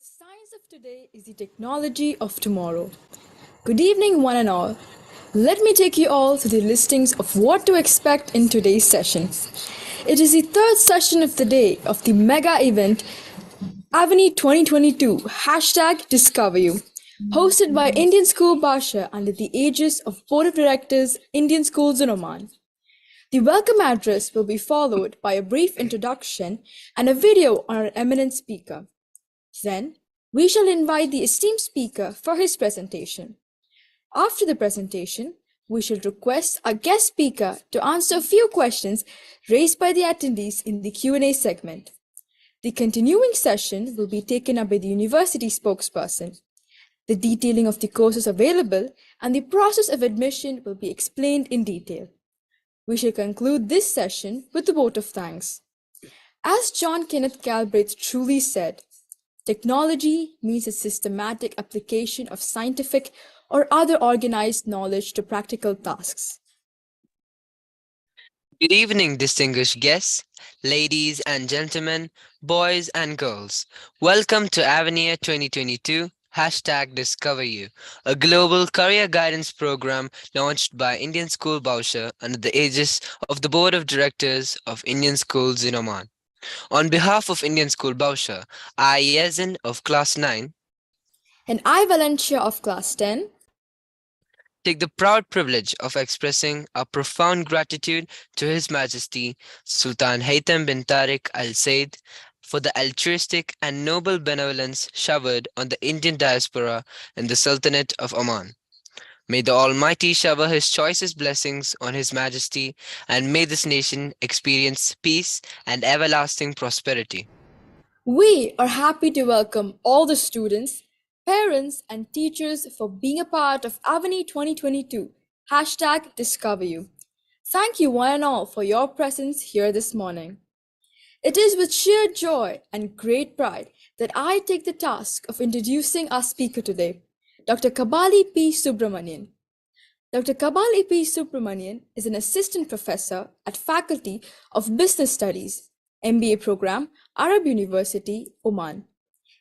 The science of today is the technology of tomorrow. Good evening, one and all. Let me take you all through the listings of what to expect in today's session. It is the third session of the day of the mega event Avenue 2022 hashtag Discover You, hosted by Indian School Basha under the aegis of Board of Directors Indian Schools in Oman. The welcome address will be followed by a brief introduction and a video on our eminent speaker. Then, we shall invite the esteemed speaker for his presentation. After the presentation, we shall request our guest speaker to answer a few questions raised by the attendees in the Q&A segment. The continuing session will be taken up by the university spokesperson. The detailing of the courses available and the process of admission will be explained in detail. We shall conclude this session with a vote of thanks. As John Kenneth Galbraith truly said, technology means a systematic application of scientific or other organized knowledge to practical tasks. Good evening, distinguished guests, ladies and gentlemen, boys and girls. Welcome to Avenir 2022 hashtag Discover You, a global career guidance program launched by Indian School Bausha under the aegis of the Board of Directors of Indian Schools in Oman. On behalf of Indian School Bausha, I, Yazin of Class 9, And I, Valencia of Class 10, take the proud privilege of expressing our profound gratitude to His Majesty Sultan Haytham bin Tariq Al Said for the altruistic and noble benevolence showered on the Indian diaspora in the Sultanate of Oman. May the Almighty shower His choicest blessings on His Majesty, and may this nation experience peace and everlasting prosperity. we are happy to welcome all the students, parents, and teachers for being a part of Avenue 2022 hashtag Discover You. Thank you one and all for your presence here this morning. It is with sheer joy and great pride that I take the task of introducing our speaker today, Dr. Kabaly P. Subramanian. Dr. Kabaly P. Subramanian is an assistant professor at Faculty of Business Studies, MBA program, Arab University, Oman.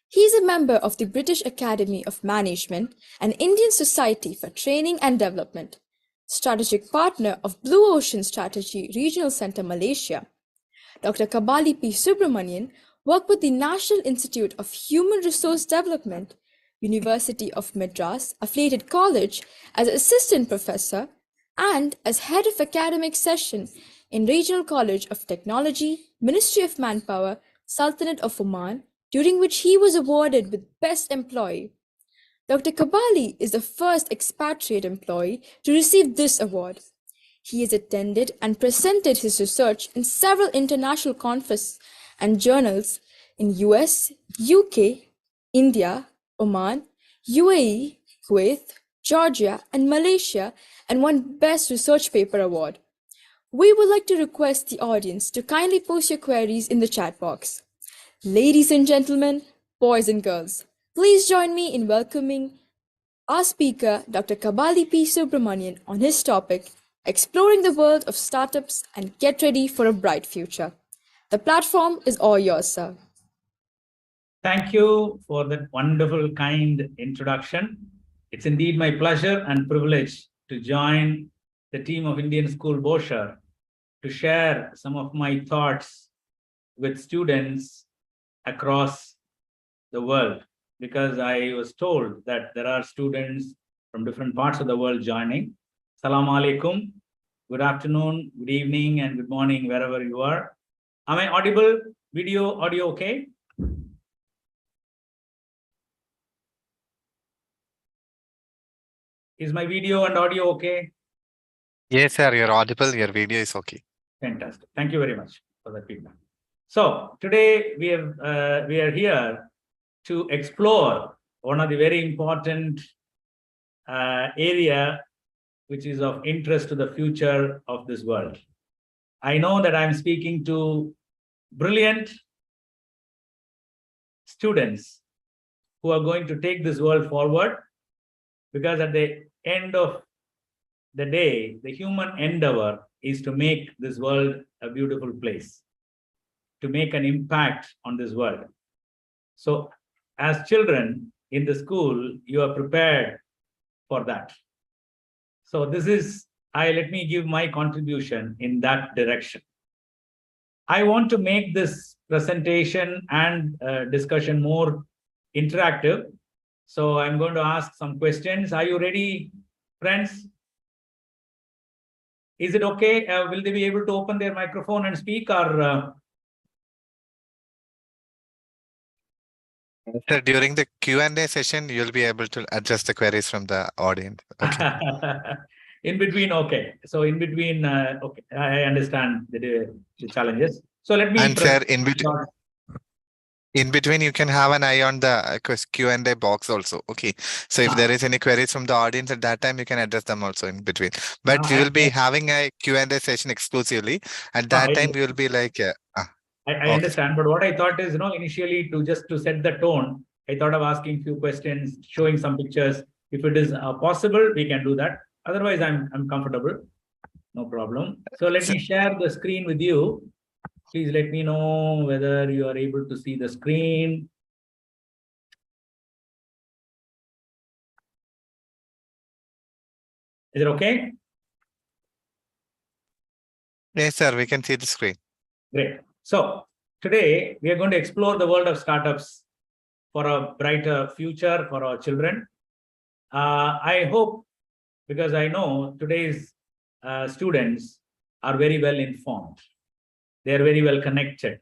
He is a member of the British Academy of Management and Indian Society for Training and Development, strategic partner of Blue Ocean Strategy Regional Center, Malaysia. Dr. Kabaly P. Subramanian worked with the National Institute of Human Resource Development, University of Madras Affiliated College as assistant professor and as head of academic session in Regional College of Technology, Ministry of Manpower, Sultanate of Oman, during which he was awarded with Best Employee. Dr. Kabaly is the first expatriate employee to receive this award. He has attended and presented his research in several international conferences and journals in US, UK, India, Oman, UAE, Kuwait, Georgia, and Malaysia, and won Best Research Paper Award. We would like to request the audience to kindly post your queries in the chat box. Ladies and gentlemen, boys and girls, please join me in welcoming our speaker, Dr. Kabaly P. Subramanian, on his topic, Exploring the World of Startups and Get Ready for a Bright Future. The platform is all yours, sir. Thank you for that wonderful, kind introduction. It's indeed my pleasure and privilege to join the team of Indian School Bosher to share some of my thoughts with students across the world, because I was told that there are students from different parts of the world joining. Assalamu alaikum. Good afternoon, good evening, and good morning, wherever you are. Am I audible? Video, audio, okay? Is my video and audio okay? Yes, sir, you're audible. Your video is okay. Fantastic. Thank you very much for that feedback. So today we are here to explore one of the very important area which is of interest to the future of this world. I know that I'm speaking to brilliant students who are going to take this world forward, because at the end of the day, the human endeavor is to make this world a beautiful place, to make an impact on this world. So as children in the school, you are prepared for that. So this is, let me give my contribution in that direction. I want to make this presentation and discussion more interactive. So I'm going to ask some questions. Are you ready, friends? Is it okay? Will they be able to open their microphone and speak, or? Sir, during the Q&A session, you'll be able to address the queries from the audience. Okay. In between, okay. So in between, okay, I understand the challenges. So let me. And sir, in between, you can have an eye on the Q&A box also. Okay. So if there is any queries from the audience at that time, you can address them also in between. But we will be having a Q&A session exclusively. At that time, we will be like, I understand, but what I thought is, initially just to set the tone, I thought of asking few questions, showing some pictures. If it is possible, we can do that. Otherwise, I'm comfortable. No problem. So let me share the screen with you. Please let me know whether you are able to see the screen. Is it okay? Yes, sir, we can see the screen. Great. So today we are going to explore the world of startups for a brighter future for our children. I hope, because I know today's students are very well informed. They are very well connected.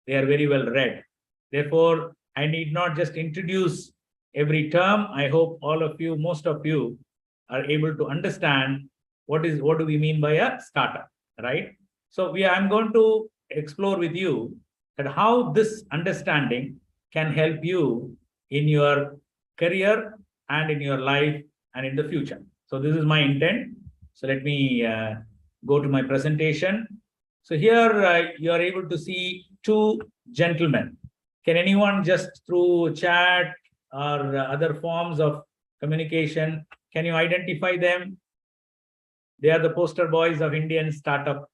They are very well read. Therefore, I need not just introduce every term. I hope all of you, most of you, are able to understand what do we mean by a startup, right? So I'm going to explore with you that how this understanding can help you in your career and in your life and in the future. So this is my intent. So let me go to my presentation. So here you are able to see two gentlemen. Can anyone just through chat or other forms of communication, can you identify them? They are the poster boys of Indian startup.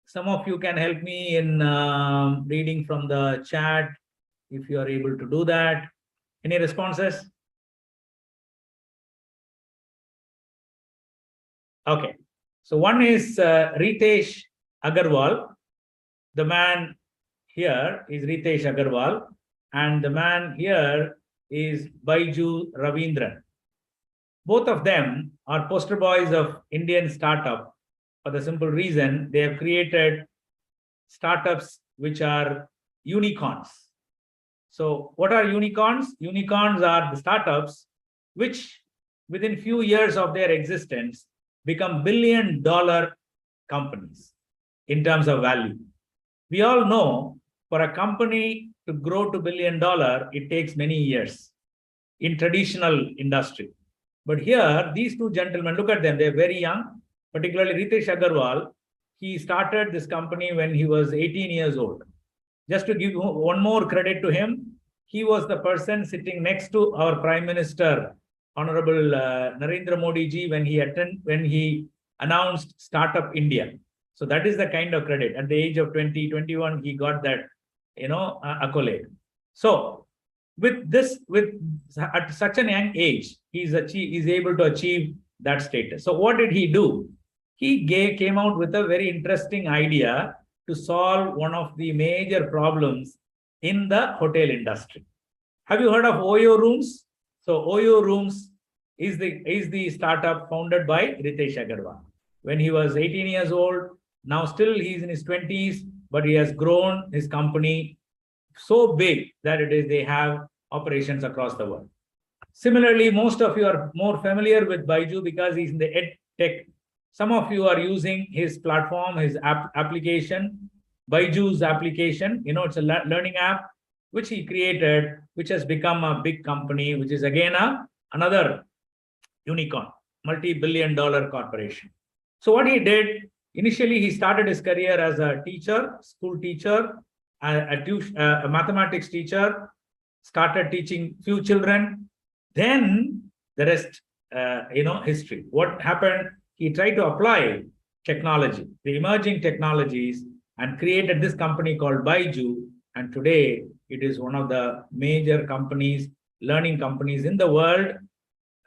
Some of you can help me in reading from the chat if you are able to do that. Any responses? Okay. So one is Ritesh Agarwal. The man here is Ritesh Agarwal, and the man here is Baiju Ravindran. Both of them are poster boys of Indian startup for the simple reason they have created startups which are unicorns. So what are unicorns? Unicorns are the startups which within few years of their existence become billion-dollar companies in terms of value. We all know for a company to grow to $1 billion, it takes many years in traditional industry. But here, these two gentlemen, look at them, they're very young, particularly Ritesh Agarwal. He started this company when he was 18 years old. Just to give one more credit to him, he was the person sitting next to our Prime Minister, Honorable Narendra Modi ji, when he announced Startup India. So that is the kind of credit. At the age of 20, 21, he got that, accolade. So at such an young age, he's able to achieve that status. So what did he do? He came out with a very interesting idea to solve one of the major problems in the hotel industry. Have you heard of Oyo Rooms? So Oyo Rooms is the startup founded by Ritesh Agarwal. When he was 18 years old, now still he's in his 20s, but he has grown his company so big that they have operations across the world. Similarly, most of you are more familiar with Baiju because he's in the ed tech. Some of you are using his platform, his application, Baiju's application. It's a learning app which he created, which has become a big company, which is again another unicorn, multi-billion-dollar corporation. So what he did, initially he started his career as a teacher, school teacher, a mathematics teacher, started teaching few children. Then the rest, history. What happened? He tried to apply technology, the emerging technologies, and created this company called Baiju. And today it is one of the major companies, learning companies in the world,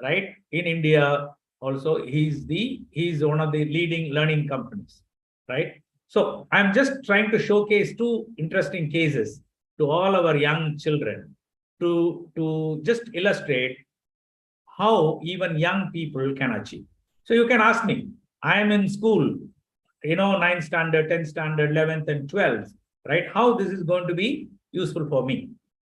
right? In India also, he's one of the leading learning companies, right? So I'm just trying to showcase two interesting cases to all our young children to just illustrate how even young people can achieve. So you can ask me, I am in school, 9th standard, 10th standard, 11th and 12th, right? How this is going to be useful for me?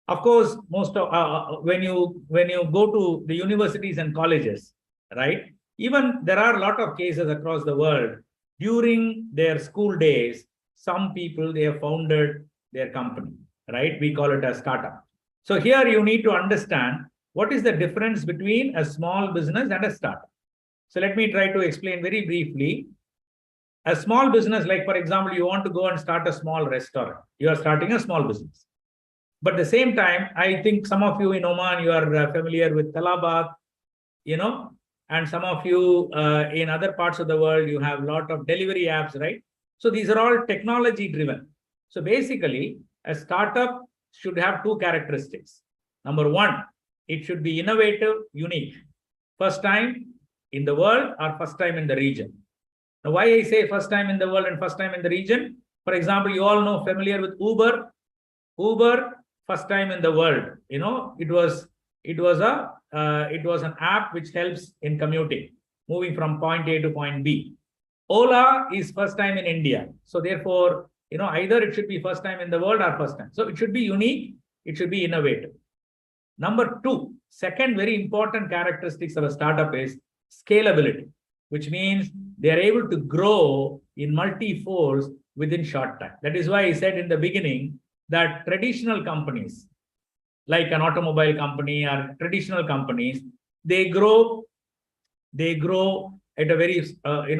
Of course, most of when you go to the universities and colleges, right? Even there are a lot of cases across the world during their school days. Some people, they have founded their company, right? We call it a startup. So here you need to understand what is the difference between a small business and a startup. So let me try to explain very briefly. A small business, like for example, you want to go and start a small restaurant. You are starting a small business. But at the same time, I think some of you in Oman, you are familiar with Talabat, and some of you in other parts of the world, you have a lot of delivery apps, right? So these are all technology driven. So basically, a startup should have two characteristics. Number one, it should be innovative, unique. First time in the world or first time in the region. Now, why I say first time in the world and first time in the region? For example, you all know, familiar with Uber. Uber, first time in the world. It was an app which helps in commuting, moving from point A to point B. Ola is first time in India. So therefore, either it should be first time in the world or first time. So it should be unique. It should be innovative. Number two, second very important characteristics of a startup is scalability, which means they are able to grow in multi-folds within short time. That is why I said in the beginning that traditional companies, like an automobile company or traditional companies, they grow at a very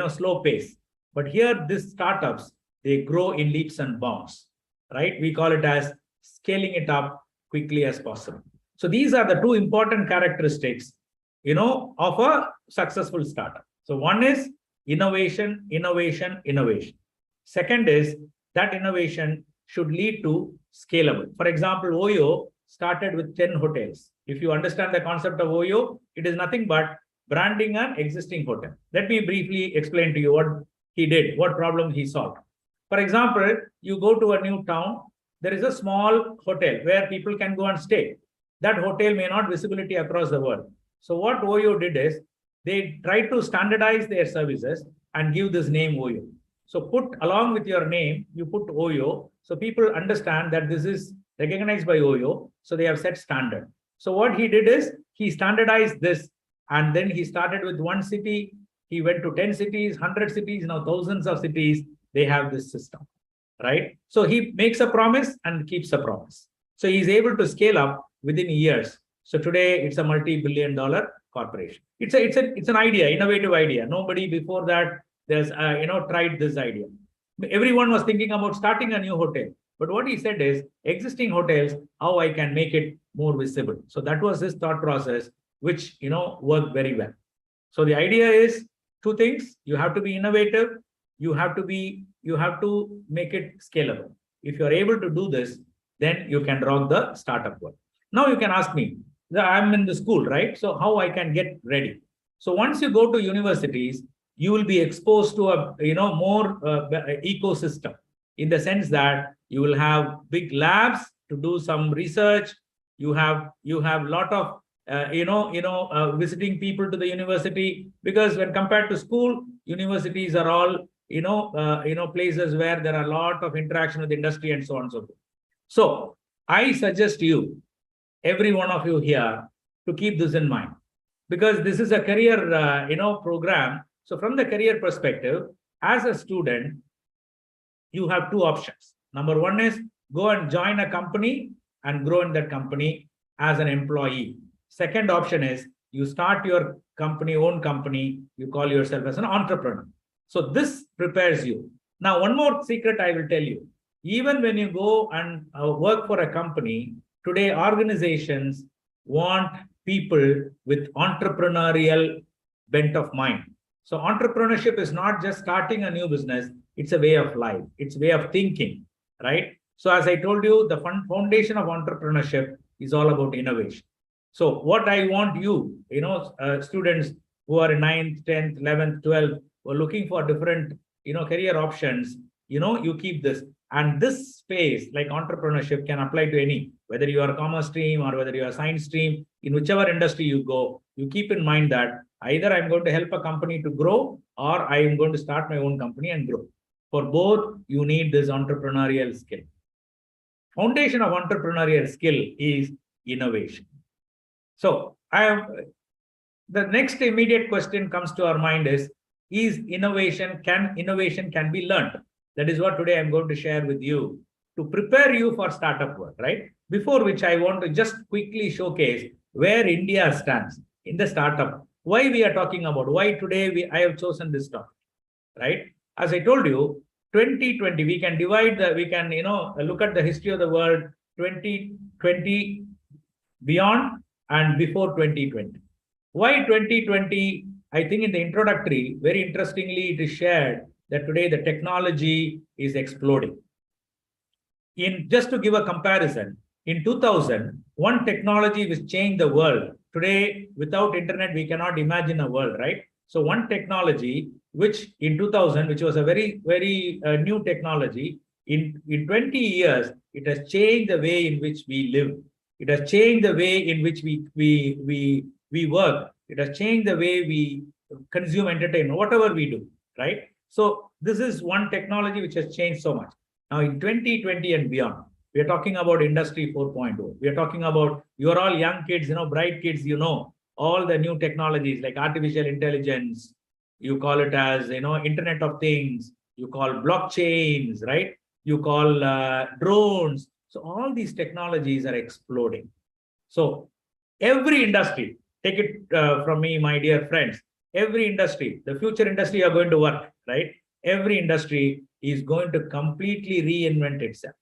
slow pace. But here, these startups, they grow in leaps and bounds, right? We call it as scaling it up quickly as possible. So these are the two important characteristics, of a successful startup. So one is innovation, innovation, innovation. Second is that innovation should lead to scalable. For example, Oyo started with 10 hotels. If you understand the concept of Oyo, it is nothing but branding an existing hotel. Let me briefly explain to you what he did, what problem he solved. For example, you go to a new town, there is a small hotel where people can go and stay. That hotel may not visibility across the world. So what Oyo did is, they tried to standardize their services and give this name Oyo. So put along with your name, you put Oyo. So people understand that this is recognized by Oyo. So they have set standard. So what he did is, he standardized this, and then he started with one city. He went to 10 cities, 100 cities, now thousands of cities, they have this system, right? So he makes a promise and keeps a promise. So he's able to scale up within years. So today it's a multi-billion-dollar corporation. It's an idea, innovative idea. Nobody before that there's tried this idea. Everyone was thinking about starting a new hotel, but what he said is, existing hotels, how I can make it more visible. So that was his thought process, which worked very well. So the idea is two things: you have to be innovative, you have to make it scalable. If you are able to do this, then you can rock the startup world. Now you can ask me, I'm in the school, right? So how I can get ready? So once you go to universities, you will be exposed to a more ecosystem, in the sense that you will have big labs to do some research. You have a lot of visiting people to the university, because when compared to school, universities are all places where there are a lot of interaction with industry and so on and so forth. So I suggest you, every one of you here, to keep this in mind, because this is a career program. So from the career perspective, as a student, you have two options. Number one is, go and join a company and grow in that company as an employee. Second option is, you start your company, own company, you call yourself as an entrepreneur. So this prepares you. Now, one more secret I will tell you. Even when you go and work for a company, today organizations want people with entrepreneurial bent of mind. So entrepreneurship is not just starting a new business, it's a way of life, it's a way of thinking, right? So as I told you, the foundation of entrepreneurship is all about innovation. So what I want you, students who are in 9th, 10th, 11th, 12th, who are looking for different, career options, you keep this. And this space, like entrepreneurship, can apply to any, whether you are a commerce stream or whether you are a science stream, in whichever industry you go, you keep in mind that either I'm going to help a company to grow or I am going to start my own company and grow. For both, you need this entrepreneurial skill. Foundation of entrepreneurial skill is innovation. So the next immediate question comes to our mind is innovation can be learned? That is what today I'm going to share with you to prepare you for startup work, right? Before which I want to just quickly showcase where India stands in the startup. Why we are talking about, why today I have chosen this topic, right? As I told you, 2020, we can look at the history of the world, 2020 beyond and before 2020. Why 2020? I think in the introductory, very interestingly, it is shared that today the technology is exploding. Just to give a comparison, in 2000, one technology which changed the world. Today, without internet, we cannot imagine a world, right? So one technology, which in 2000, which was a very, very new technology, in 20 years, it has changed the way in which we live. It has changed the way in which we work. It has changed the way we consume entertainment, whatever we do, right? So this is one technology which has changed so much. Now in 2020 and beyond, we are talking about Industry 4.0. We are talking about, you are all young kids, bright kids, all the new technologies like artificial intelligence, you call it as, Internet of Things, you call blockchains, right? You call drones. So all these technologies are exploding. So every industry, take it from me, my dear friends, every industry, the future industry are going to work, right? Every industry is going to completely reinvent itself,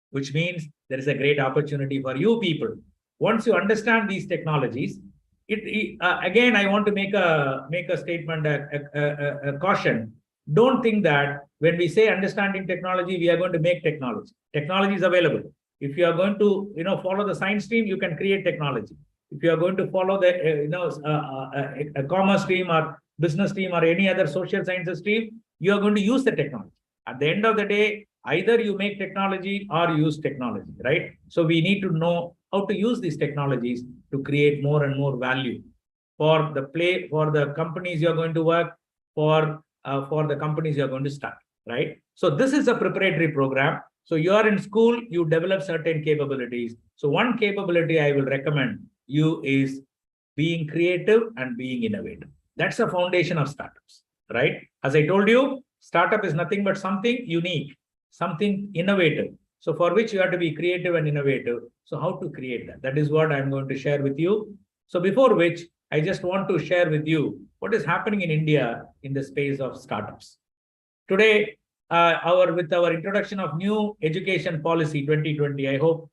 which means there is a great opportunity for you people. Once you understand these technologies, again, I want to make a statement, a caution. Don't think that when we say understanding technology, we are going to make technology. Technology is available. If you are going to, follow the science stream, you can create technology. If you are going to follow the, a commerce stream or business stream or any other social sciences stream, you are going to use the technology. At the end of the day, either you make technology or use technology, right? So we need to know how to use these technologies to create more and more value for the companies you're going to work for the companies you're going to start, right? So this is a preparatory program. So you are in school, you develop certain capabilities. So one capability I will recommend you is being creative and being innovative. That's the foundation of startups, right? As I told you, startup is nothing but something unique, something innovative. So for which you have to be creative and innovative. So how to create that? That is what I'm going to share with you. So before which, I just want to share with you what is happening in India in the space of startups. Today, with our introduction of new education policy 2020, I hope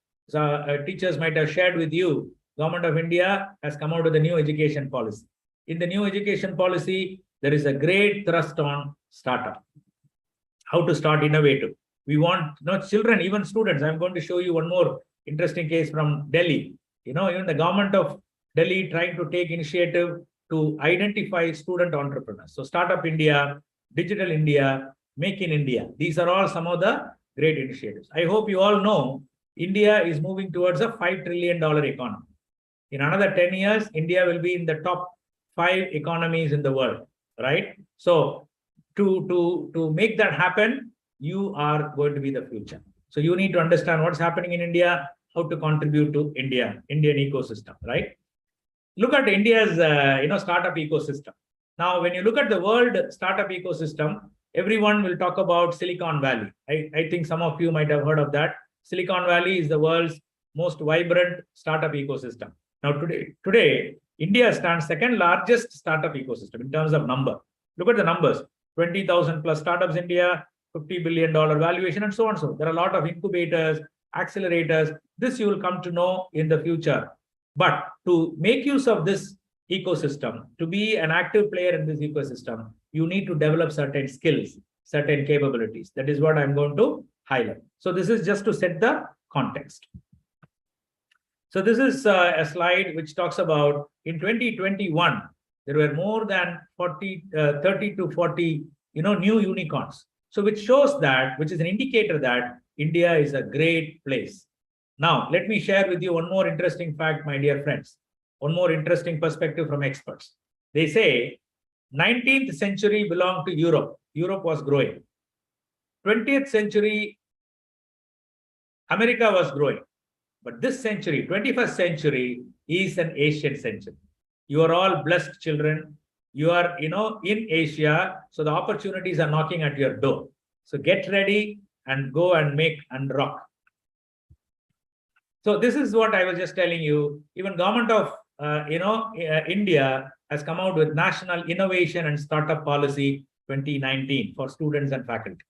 teachers might have shared with you, Government of India has come out with a new education policy. In the new education policy, there is a great thrust on startup. How to start innovative. We want children, even students. I'm going to show you one more interesting case from Delhi. Even the government of Delhi trying to take initiative to identify student entrepreneurs. So Startup India, Digital India, Make in India. These are all some of the great initiatives. I hope you all know India is moving towards a $5 trillion economy. In another 10 years, India will be in the top 5 economies in the world, right? So to make that happen, you are going to be the future. So you need to understand what's happening in India, how to contribute to Indian ecosystem, right? Look at India's startup ecosystem. Now, when you look at the world startup ecosystem, everyone will talk about Silicon Valley. I think some of you might have heard of that. Silicon Valley is the world's most vibrant startup ecosystem. Now, today, India stands second largest startup ecosystem in terms of number. Look at the numbers, 20,000 plus startups in India, $50 billion valuation, and so on. So there are a lot of incubators, accelerators. This you will come to know in the future. But to make use of this ecosystem. To be an active player in this ecosystem, you need to develop certain skills, certain capabilities. That is what I'm going to highlight. So this is just to set the context. So this is a slide which talks about in 2021, there were more than 30 to 40, new unicorns. So which shows that, which is an indicator that India is a great place. Now, let me share with you one more interesting fact, my dear friends. One more interesting perspective from experts. They say 19th century belonged to Europe. Europe was growing. 20th century, America was growing. But this century, 21st century, is an Asian century. You are all blessed children. You are, in Asia. So the opportunities are knocking at your door. So get ready and go and make and rock. So this is what I was just telling you. Even government of, India has come out with National Innovation and Startup Policy 2019 for students and faculty.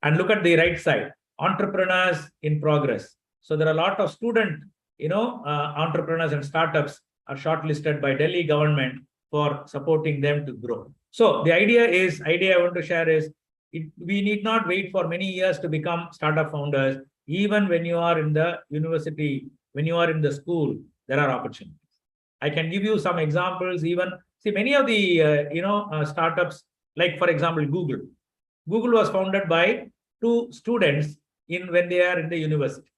And look at the right side, entrepreneurs in progress. So there are a lot of student, entrepreneurs and startups are shortlisted by Delhi government for supporting them to grow. So the idea I want to share is, we need not wait for many years to become startup founders. Even when you are in the university, when you are in the school, there are opportunities. I can give you some examples. Even see many of the startups, like for example, Google. Google was founded by two students when they are in the university.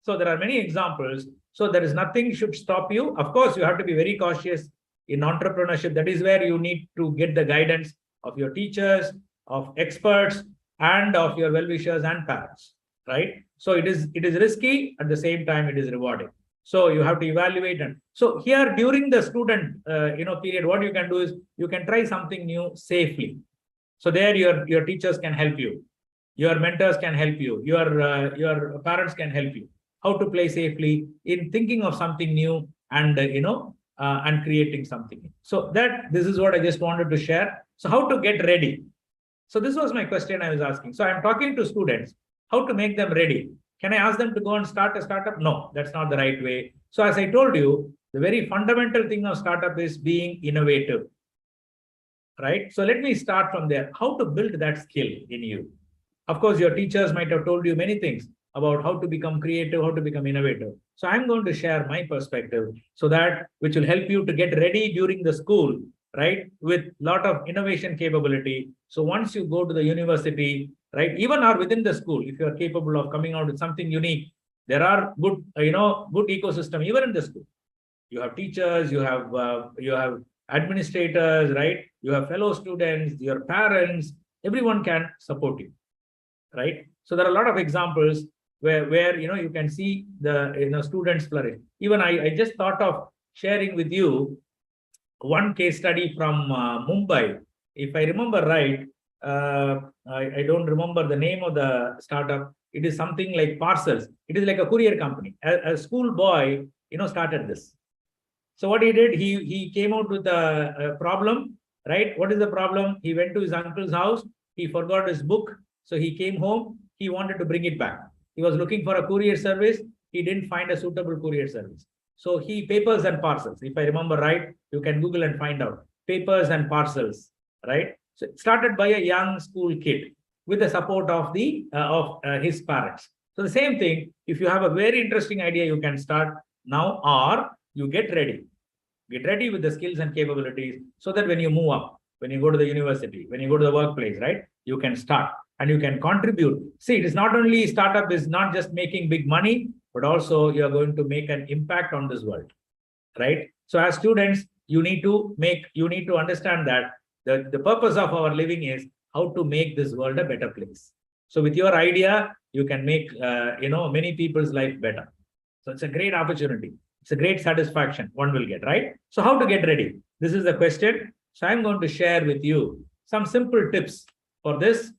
So there are many examples. So there is nothing should stop you. Of course, you have to be very cautious in entrepreneurship. That is where you need to get the guidance of your teachers, of experts, and of your well-wishers and parents, right? So it is risky, at the same time it is rewarding. So you have to evaluate. And so here during the student period, what you can do is you can try something new safely. So there your teachers can help you, your mentors can help you, your parents can help you how to play safely in thinking of something new and and creating something new. So this is what I just wanted to share. So how to get ready? So this was my question I was asking. So I'm talking to students, how to make them ready. Can I ask them to go and start a startup? No, that's not the right way. So as I told you, the very fundamental thing of startup is being innovative, right? So let me start from there. How to build that skill in you. Of course, your teachers might have told you many things about how to become creative, how to become innovative. So I'm going to share my perspective so that which will help you to get ready during the school, right? With a lot of innovation capability. So once you go to the university, right, even or within the school, if you are capable of coming out with something unique, there are good, good ecosystem even in the school. You have teachers, you have administrators, right? You have fellow students, your parents, everyone can support you, right? So there are a lot of examples where you can see the students flourish. Even I just thought of sharing with you one case study from Mumbai. If I remember right, I don't remember the name of the startup. It is something like parcels. It is like a courier company. A school boy, started this. So what he did, he came out with a problem, right? What is the problem? He went to his uncle's house. He forgot his book. So he came home. He wanted to bring it back. He was looking for a courier service. He didn't find a suitable courier service. So papers and parcels. If I remember right, you can Google and find out. Papers and parcels, right? So it started by a young school kid with the support of his parents. So the same thing, if you have a very interesting idea, you can start now, or you get ready. Get ready with the skills and capabilities so that when you move up, when you go to the university, when you go to the workplace, right, you can start and you can contribute. See, it is not only startup is not just making big money, but also you are going to make an impact on this world, right? So as students, you need to understand that the purpose of our living is how to make this world a better place. So with your idea, you can make many people's life better. So it's a great opportunity. It's a great satisfaction one will get, right? So how to get ready? This is the question. So I'm going to share with you some simple tips for this.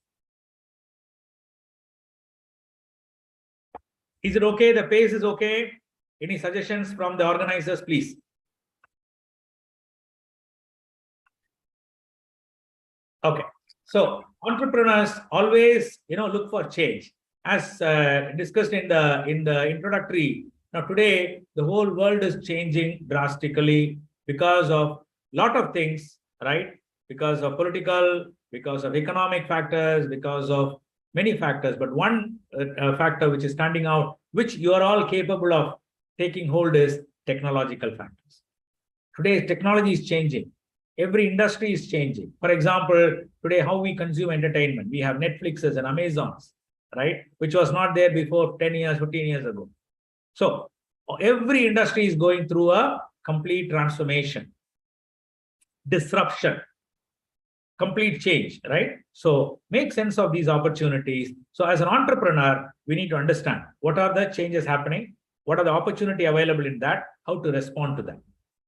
Is it okay? The pace is okay? Any suggestions from the organizers, please? Okay. So entrepreneurs always, look for change. As discussed in the introductory. Now today, the whole world is changing drastically because of lot of things, right? Because of political, because of economic factors, because of many factors. But one factor which is standing out, which you are all capable of taking hold, is technological factors. Today, technology is changing. Every industry is changing. For example, today, how we consume entertainment. We have Netflixes and Amazons, right? Which was not there before 10 years, 15 years ago. So every industry is going through a complete transformation, disruption, complete change, right? So make sense of these opportunities. So as an entrepreneur, we need to understand what are the changes happening, what are the opportunity available in that, how to respond to them.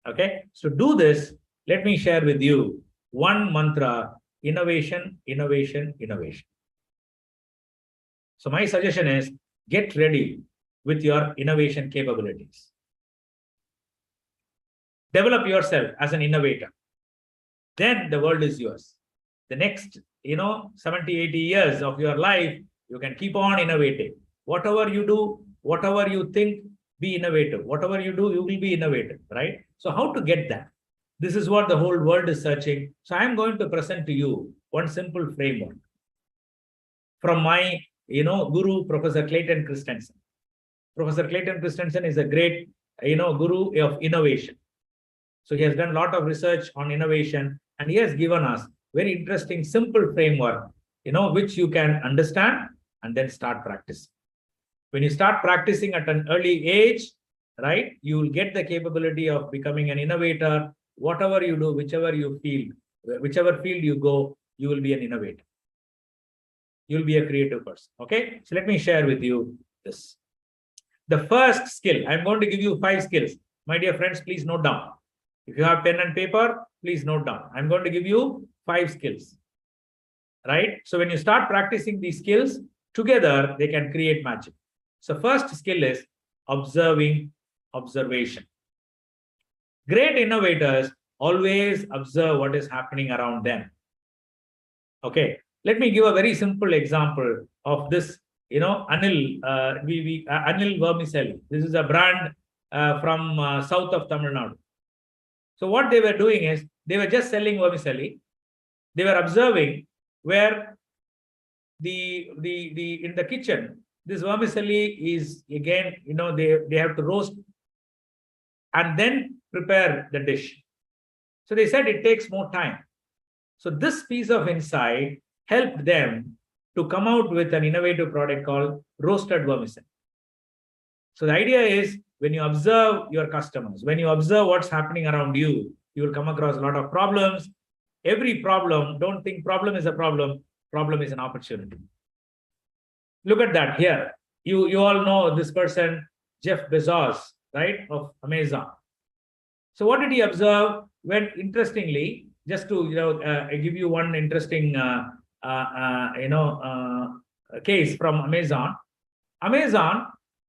Okay, so do this. Let me share with you one mantra: innovation, innovation, innovation. So my suggestion is get ready with your innovation capabilities. Develop yourself as an innovator. Then the world is yours. The next, 70, 80 years of your life, you can keep on innovating. Whatever you do, whatever you think, be innovative. Whatever you do, you will be innovative, right? So how to get that? This is what the whole world is searching. So I'm going to present to you one simple framework from my, guru, Professor Clayton Christensen. Professor Clayton Christensen is a great, guru of innovation. So he has done a lot of research on innovation, and he has given us very interesting, simple framework, which you can understand and then start practicing. When you start practicing at an early age, right, you will get the capability of becoming an innovator. Whatever you do, whichever you feel, whichever field you go, you will be an innovator. You'll be a creative person. Okay, so let me share with you this. The first skill, I'm going to give you 5 skills. My dear friends, please note down. If you have pen and paper, please note down. I'm going to give you 5 skills, right? So when you start practicing these skills together, they can create magic. So first skill is observation. Great innovators always observe what is happening around them. Okay, let me give a very simple example of this. Anil, Anil Vermicelli. This is a brand from south of Tamil Nadu. So what they were doing is they were just selling vermicelli. They were observing where in the kitchen, this vermicelli is again, they have to roast and then prepare the dish. So they said it takes more time. So this piece of insight helped them to come out with an innovative product called roasted vermicelli. So the idea is, when you observe your customers, when you observe what's happening around you, you will come across a lot of problems. Every problem, don't think problem is a problem. Problem is an opportunity. Look at that here. You all know this person, Jeff Bezos, right, of Amazon. So what did he observe? When, interestingly, just to give you one interesting case from Amazon. Amazon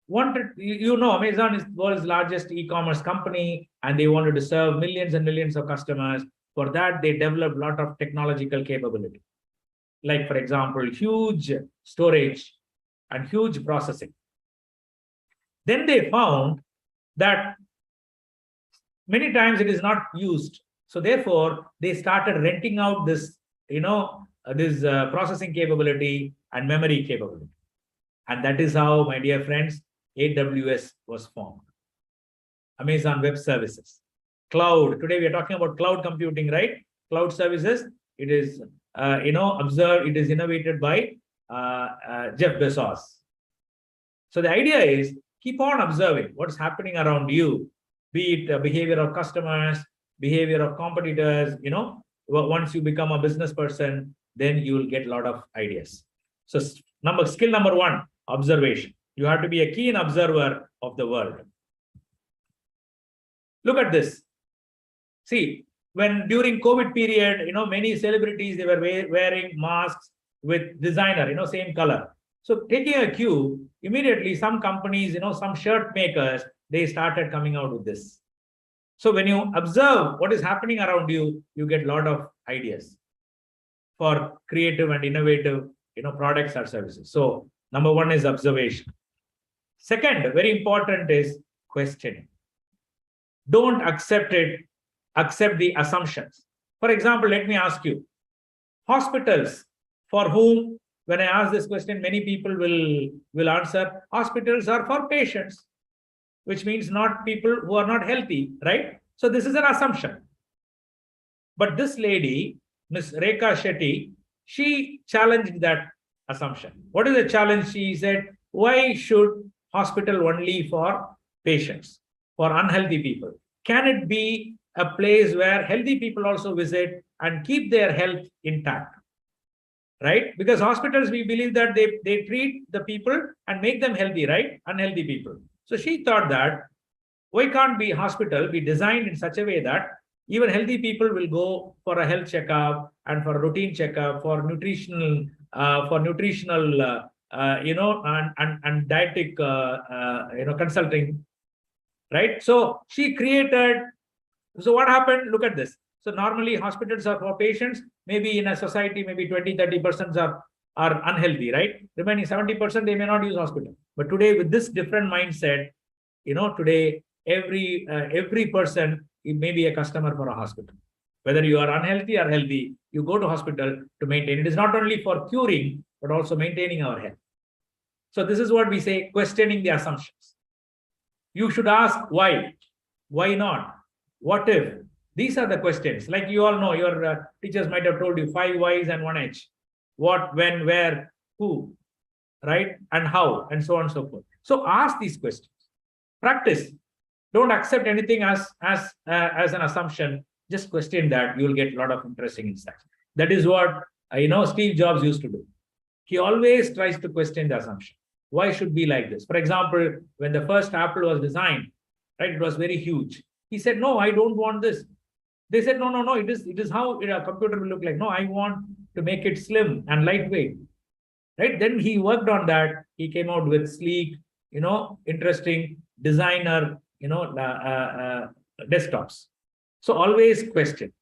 wanted, Amazon is the world's largest e-commerce company, and they wanted to serve millions and millions of customers. For that, they developed a lot of technological capability. Like, for example, huge storage and huge processing. Then they found that many times it is not used. So therefore, they started renting out this, processing capability and memory capability. And that is how, my dear friends, AWS was formed. Amazon Web Services. Cloud. Today we are talking about cloud computing, right? Cloud services. It is, it is innovated by Jeff Bezos. So the idea is, keep on observing what's happening around you, be it behavior of customers, behavior of competitors. Once you become a business person, then you will get a lot of ideas. So skill number 1, observation. You have to be a keen observer of the world. Look at this. See, when during COVID period, many celebrities, they were wearing masks with designer, same color. So taking a cue, immediately some companies, some shirt makers, they started coming out with this. So when you observe what is happening around you, you get a lot of ideas for creative and innovative, products or services. So number 1 is observation. Second, very important, is questioning. Don't accept it accept the assumptions. For example, let me ask you, hospitals, for whom, when I ask this question, many people will answer, hospitals are for patients, which means not people who are not healthy, right? So this is an assumption. But this lady, Miss Rekha Shetty, she challenged that assumption. What is the challenge? She said, why should hospital only for patients, for unhealthy people? Can it be a place where healthy people also visit and keep their health intact? Right? Because hospitals, we believe that they treat the people and make them healthy, right? Unhealthy people. So she thought that, why can't be hospital be designed in such a way that even healthy people will go for a health checkup and for a routine checkup, for nutritional, and dietetic, consulting, right? So she created. So what happened? Look at this. So normally hospitals are for patients. Maybe in a society, maybe 20-30% are unhealthy, right? Remaining 70%, they may not use hospital. But today, with this different mindset, today every person may be a customer for a hospital. Whether you are unhealthy or healthy, you go to hospital to maintain. It is not only for curing, but also maintaining our health. So this is what we say, questioning the assumptions. You should ask why not, what if. These are the questions. Like you all know, your teachers might have told you 5 whys and 1 H. What, when, where, who, right? And how, and so on and so forth. So ask these questions. Practice. Don't accept anything as an assumption. Just question that. You will get a lot of interesting insights. That is what Steve Jobs used to do. He always tries to question the assumption. Why should be like this? For example, when the first Apple was designed, right, it was very huge. He said, no, I don't want this. They said, no, it is how a computer will look like. No, I want to make it slim and lightweight. Right? Then he worked on that. He came out with sleek, interesting designer, desktops. So always question.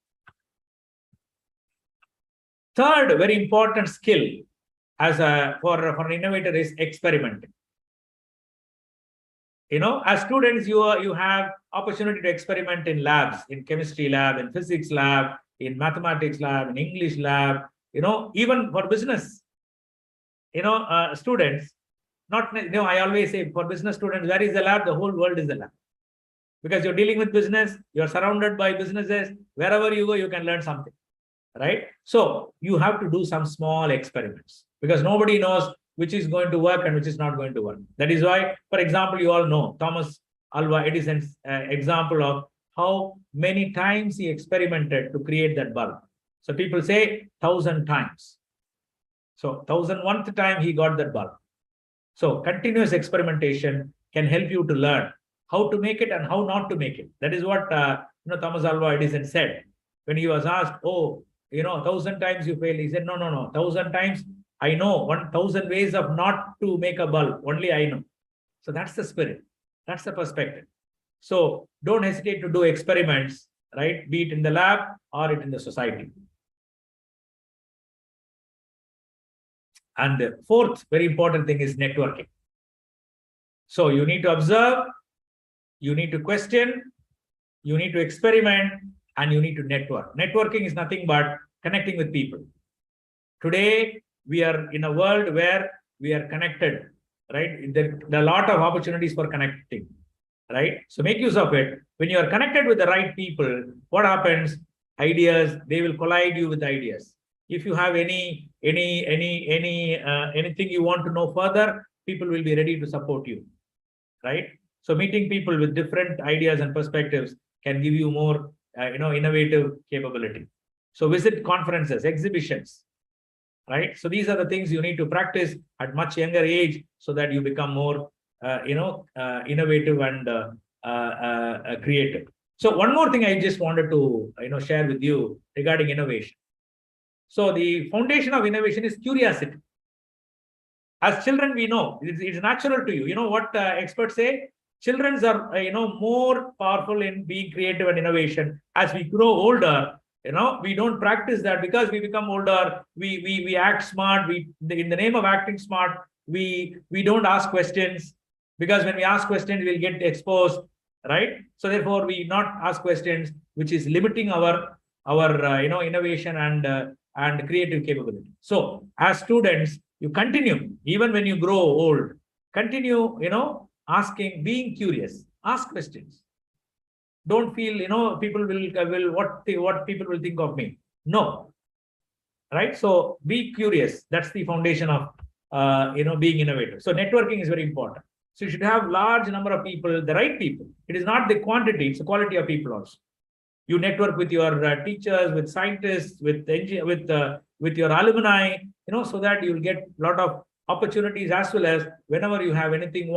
Third, very important skill for an innovator is experimenting. As students, you have opportunity to experiment in labs, in chemistry lab, in physics lab, in mathematics lab, in English lab, even for business, students, I always say for business students, where is the lab? The whole world is the lab. Because you're dealing with business, you're surrounded by businesses, wherever you go, you can learn something, right? So you have to do some small experiments because nobody knows which is going to work and which is not going to work. That is why, for example, you all know Thomas Alva Edison's example of how many times he experimented to create that bulb. So people say 1,000 times. So 1,001th time he got that bulb. So continuous experimentation can help you to learn how to make it and how not to make it. That is what Thomas Alva Edison said when he was asked, 1,000 times you failed. He said, no, 1,000 times I know 1,000 ways of not to make a bulb. Only I know. So that's the spirit. That's the perspective. So don't hesitate to do experiments, right? Be it in the lab or it in the society. And the fourth very important thing is networking. So you need to observe, you need to question, you need to experiment, and you need to network. Networking is nothing but connecting with people. Today, we are in a world where we are connected, right? There are a lot of opportunities for connecting, right? So make use of it. When you are connected with the right people, what happens? Ideas, they will collide you with ideas. If you have anything you want to know further, people will be ready to support you, right? So meeting people with different ideas and perspectives can give you more, innovative capability. So visit conferences, exhibitions, right? So these are the things you need to practice at much younger age so that you become more, innovative and creative. So one more thing I just wanted to, share with you regarding innovation. So the foundation of innovation is curiosity. As children, we know it's natural to you. You know what experts say? Children are, more powerful in being creative and innovation. As we grow older, we don't practice that because we become older. We act smart. In the name of acting smart, we don't ask questions because when we ask questions, we'll get exposed, right? So therefore, we not ask questions. which is limiting our innovation and creative capability. So as students, you continue even when you grow old. Continue, asking, being curious. Ask questions. Don't feel, people will what people will think of me. No, right? So be curious. That's the foundation of being innovative. So networking is very important. So you should have large number of people, the right people. It is not the quantity; it's the quality of people also. You network with your teachers, with scientists, with your alumni, so that you'll get a lot of opportunities, as well as whenever you have anything you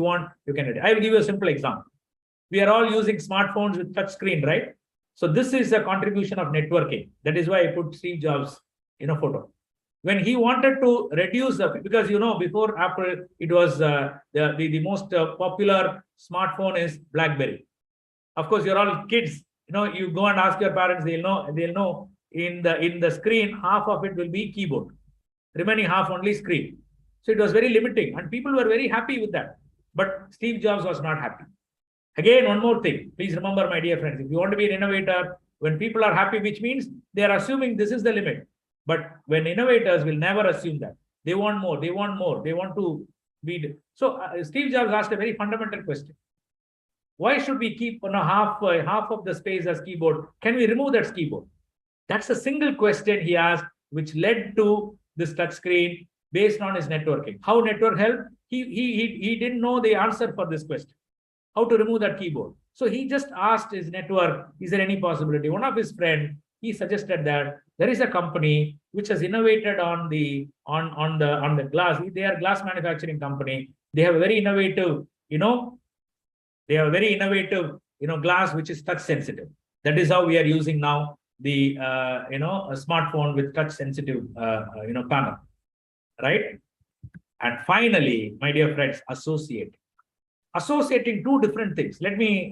want, you can edit. I will give you a simple example. We are all using smartphones with touch screen, right? So this is a contribution of networking. That is why I put Steve Jobs in a photo. When he wanted to reduce because before Apple, it was the most popular smartphone is BlackBerry. Of course, you're all kids. You go and ask your parents, they'll know in the screen, half of it will be keyboard, remaining half only screen. So it was very limiting, and people were very happy with that. But Steve Jobs was not happy. Again, one more thing. Please remember, my dear friends, if you want to be an innovator, when people are happy, which means they are assuming this is the limit. But when innovators will never assume that. They want more, they want more, they want to be. So Steve Jobs asked a very fundamental question. Why should we keep half of the space as keyboard? Can we remove that keyboard? That's a single question he asked, which led to this touch screen based on his networking. How network helped? He didn't know the answer for this question. How to remove that keyboard? So he just asked his network, is there any possibility? One of his friends, he suggested that there is a company which has innovated on the glass. They are a glass manufacturing company. They have a very innovative, glass which is touch sensitive. That is how we are using now the a smartphone with touch sensitive panel, right? And finally, my dear friends, associating two different things. Let me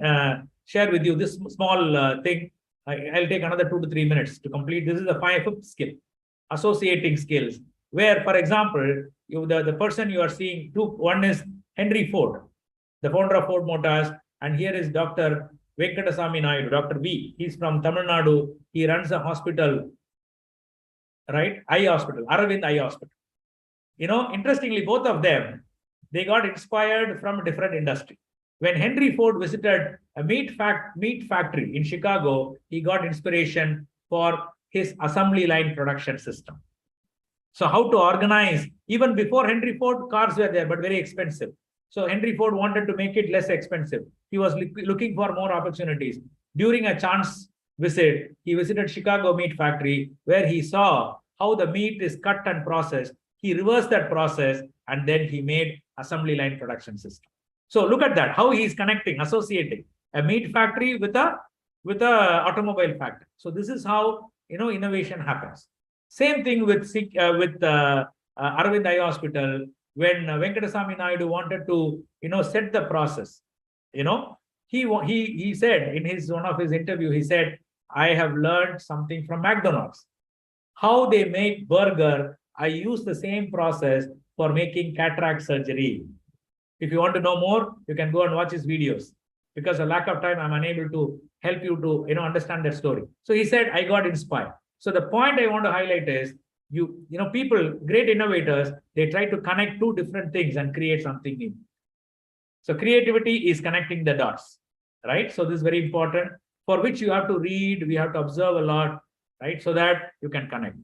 share with you this small thing. I'll take another 2 to 3 minutes to complete. This is the fifth skill, associating skills. Where, for example, the person you are seeing, one is Henry Ford, the founder of Ford Motors, and here is Dr. Venkatasamy Naidu, Dr. V. He's from Tamil Nadu. He runs a hospital, right? Eye hospital, Aravind Eye Hospital. Interestingly, both of them, they got inspired from a different industry. When Henry Ford visited a meat factory in Chicago, he got inspiration for his assembly line production system. So how to organize, even before Henry Ford, cars were there, but very expensive. So Henry Ford wanted to make it less expensive. He was looking for more opportunities. During a chance visit, he visited Chicago meat factory, where he saw how the meat is cut and processed. He reversed that process, and then he made assembly line production system. So look at that, how he is connecting, associating a meat factory with a automobile factory. So this is how innovation happens. Same thing with Aravind Eye Hospital. When Venkatasamy Naidu wanted to set the process, he said in one of his interview, he said, I have learned something from McDonald's. How they make burger, I use the same process for making cataract surgery. If you want to know more, you can go and watch his videos. Because of lack of time, I'm unable to help you to understand that story. So he said, I got inspired. So the point I want to highlight is, people, great innovators, they try to connect two different things and create something new. So creativity is connecting the dots, right? So this is very important, for which you have to read, we have to observe a lot, right? So that you can connect.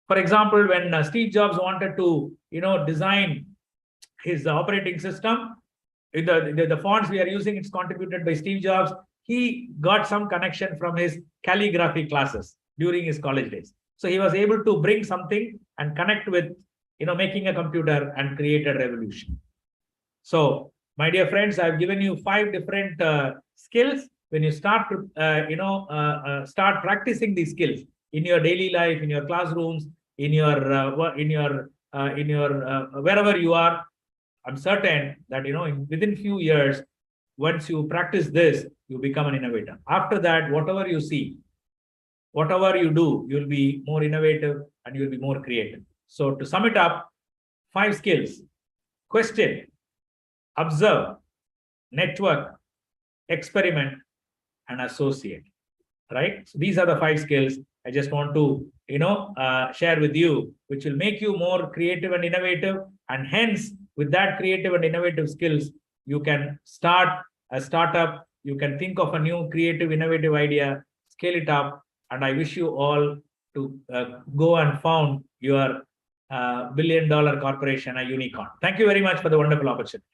For example, when Steve Jobs wanted to, design his operating system, the fonts we are using, it's contributed by Steve Jobs. He got some connection from his calligraphy classes during his college days. So he was able to bring something and connect with, making a computer and create a revolution. So, my dear friends, I've given you 5 different skills. When you start to, start practicing these skills in your daily life, in your classrooms, in your wherever you are, I'm certain that within few years, once you practice this, you become an innovator. After that, whatever you see, whatever you do, you'll be more innovative and you'll be more creative. So to sum it up, 5 skills: question, observe, network, experiment, and associate. right? So these are the 5 skills I just want to, share with you, which will make you more creative and innovative. And hence, with that creative and innovative skills, you can start a startup. You can think of a new creative, innovative idea, scale it up. And I wish you all to go and found your billion-dollar corporation, a unicorn. Thank you very much for the wonderful opportunity.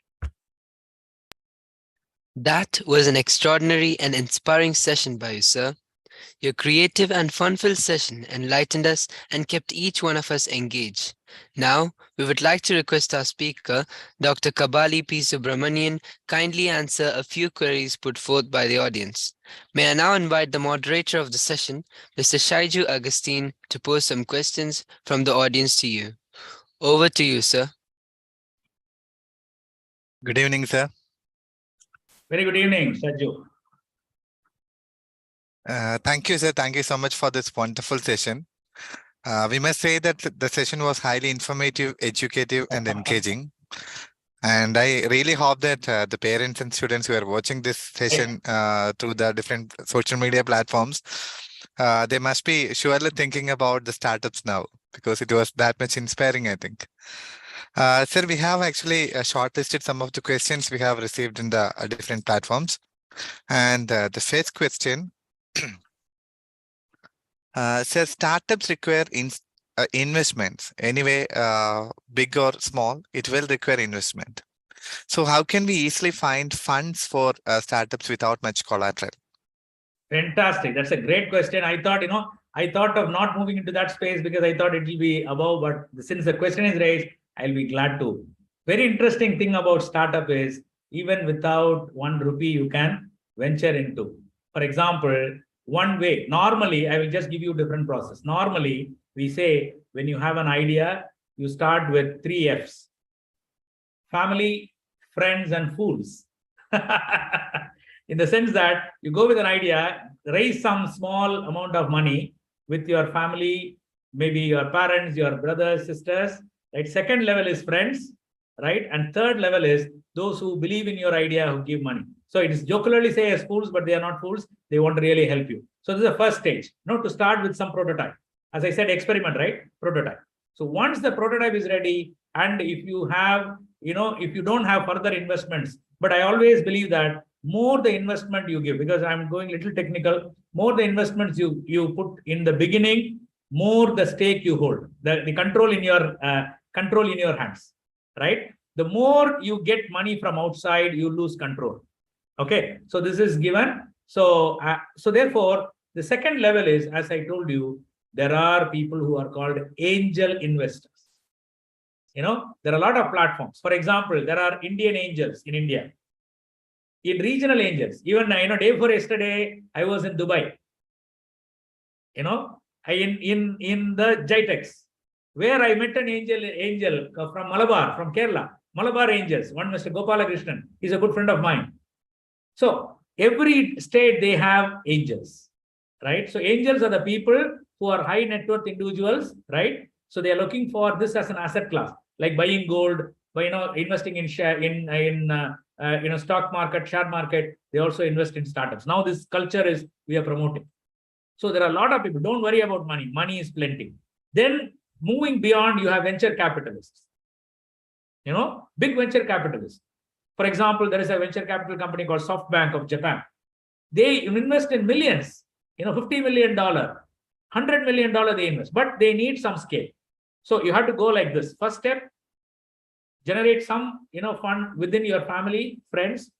That was an extraordinary and inspiring session by you, sir. Your creative and fun-filled session enlightened us and kept each one of us engaged. Now, we would like to request our speaker, Dr. Kabaly P. Subramanian, kindly answer a few queries put forth by the audience. May I now invite the moderator of the session, Mr. Shaiju Agustin, to pose some questions from the audience to you. Over to you, sir. Good evening, sir. Very good evening, Shaju. Thank you, sir. Thank you so much for this wonderful session. We must say that the session was highly informative, educative, and engaging. And I really hope that the parents and students who are watching this session through the different social media platforms, they must be surely thinking about the startups now, because it was that much inspiring, I think. Sir, we have actually shortlisted some of the questions we have received in the different platforms. And the first question says, startups require investments. Anyway, big or small, it will require investment. So how can we easily find funds for startups without much collateral? Fantastic. That's a great question. I thought, I thought of not moving into that space because I thought it will be above, but since the question is raised, I'll be glad to. Very interesting thing about startup is even without 1 rupee, you can venture into. For example, one way, normally, I will just give you different process. Normally, we say when you have an idea, you start with 3 Fs: family, friends, and fools. In the sense that you go with an idea, raise some small amount of money with your family, maybe your parents, your brothers, sisters, right? Second level is friends, right? And third level is those who believe in your idea, who give money. So it is jocularly say as fools, but they are not fools. They want to really help you. So this is the first stage, to start with some prototype. As I said, experiment, right? Prototype. So once the prototype is ready, and if you have, if you don't have further investments, but I always believe that more the investment you give, because I'm going a little technical, more the investments you put in the beginning, more the stake you hold, the control in your hands, right? The more you get money from outside, you lose control. Okay, so this is given. So therefore, the second level is, as I told you, there are people who are called angel investors. There are a lot of platforms. For example, there are Indian angels in India. In regional angels, even day before yesterday, I was in Dubai. In the Jitex, where I met an angel from Malabar, from Kerala, Malabar Angels. One Mr. Gopalakrishnan, he's a good friend of mine. So every state they have angels, right? So angels are the people who are high net worth individuals, right? So they are looking for this as an asset class, like buying gold, by investing in share in stock market, share market. They also invest in startups. Now this culture is we are promoting. So there are a lot of people. Don't worry about money. Money is plenty. Then moving beyond, you have venture capitalists. Big venture capitalists. For example, there is a venture capital company called SoftBank of Japan. They invest in millions. $50 million, $100 million they invest, but they need some scale. So you have to go like this. First step, generate some fund within your family, friends,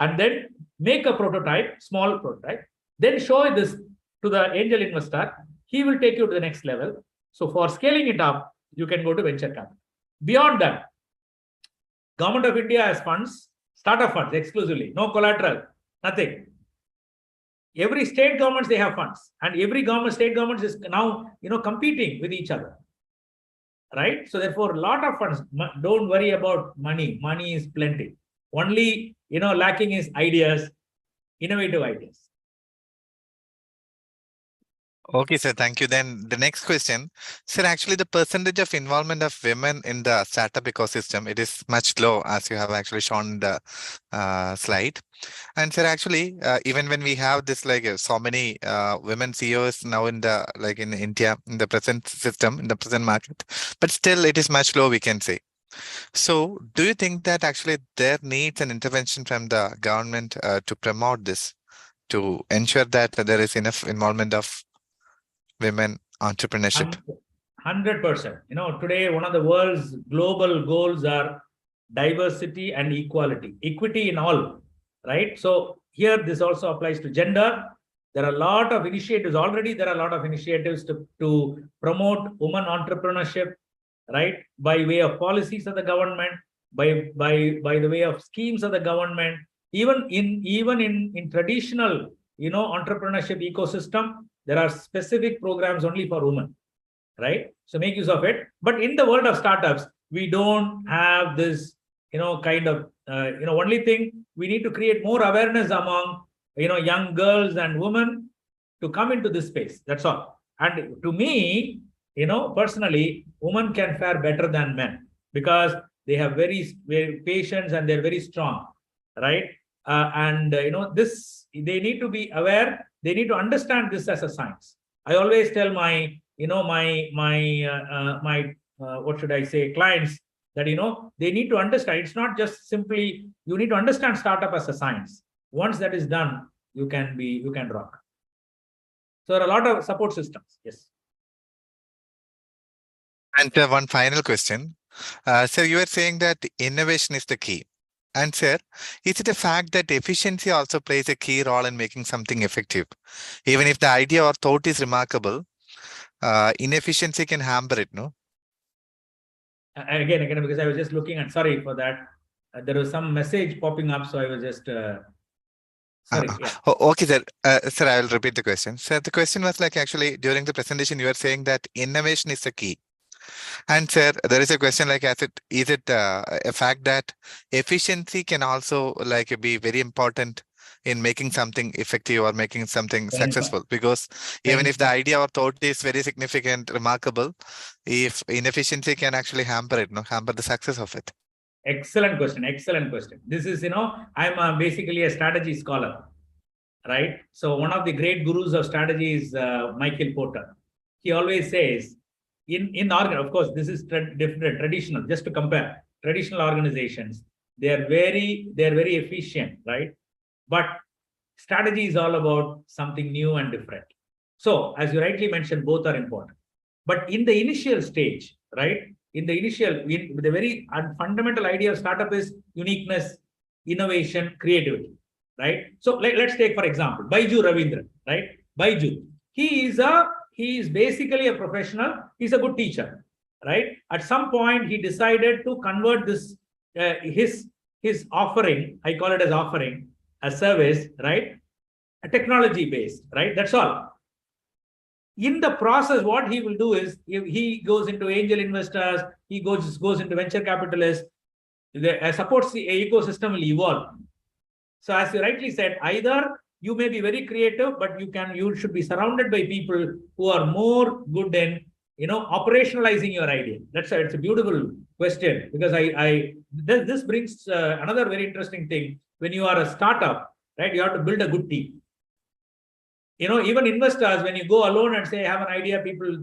and then make a prototype, small prototype. Then show this to the angel investor. He will take you to the next level. So for scaling it up, you can go to venture capital. Beyond that, Government of India has funds, startup funds exclusively, no collateral, nothing. Every state governments, they have funds, and every state government is now competing with each other, right? So therefore, a lot of funds. Don't worry about money. Money is plenty. Only lacking is ideas, innovative ideas. Okay, sir. Thank you. Then the next question, sir. Actually, the percentage of involvement of women in the startup ecosystem, it is much low, as you have actually shown in the slide. And sir, actually, even when we have this like so many women CEOs now in the like in India in the present system in the present market, but still it is much low, we can say. So, do you think that actually there needs an intervention from the government to promote this, to ensure that there is enough involvement of women entrepreneurship? 100%. Today, one of the world's global goals are diversity and equality, equity in all, right? So here, this also applies to gender. There are a lot of initiatives already. There are a lot of initiatives to promote women entrepreneurship, right? By way of policies of the government, by the way of schemes of the government, even in traditional, entrepreneurship ecosystem, there are specific programs only for women, right? So make use of it. But in the world of startups, we don't have this, kind of, only thing, we need to create more awareness among, young girls and women to come into this space. That's all. And to me, personally, women can fare better than men because they have very patience and they're very strong, right? This, they need to be aware. They need to understand this as a science. I always tell my what should I say, clients, that they need to understand, it's not just simply, you need to understand startup as a science. Once that is done, you can rock. So there are a lot of support systems. Yes. And one final question. Sir, you are saying that innovation is the key. And sir, is it a fact that efficiency also plays a key role in making something effective? Even if the idea or thought is remarkable, inefficiency can hamper it, no? Again, because I was just looking at, sorry for that. There was some message popping up, so I was just sorry. Yeah. Okay, sir. Sir, I will repeat the question. Sir, the question was like actually during the presentation, you were saying that innovation is the key. And sir, there is a question like, is it a fact that efficiency can also like be very important in making something effective or making something successful? Because even if the idea or thought is very significant, remarkable, if inefficiency can actually hamper it, hamper the success of it. Excellent question. Excellent question. This is, I'm basically a strategy scholar, right? So one of the great gurus of strategy is Michael Porter. He always says, of course, this is different, traditional, just to compare traditional organizations, they're very efficient, right? But strategy is all about something new and different. So as you rightly mentioned, both are important. But in the initial stage, right? The very fundamental idea of startup is uniqueness, innovation, creativity, right? So let's take, for example, Baiju Ravindran, right? Baiju, he is basically a professional. He's a good teacher, right? At some point, he decided to convert this his offering. I call it as offering, a service, right? A technology based, right? That's all. In the process, what he will do is, if he goes into angel investors, he goes into venture capitalists, the supports the ecosystem will evolve. So as you rightly said, either you may be very creative, but you should be surrounded by people who are more good in operationalizing your idea. It's a beautiful question, because this brings another very interesting thing. When you are a startup, right, you have to build a good team. Even investors, when you go alone and say, I have an idea, people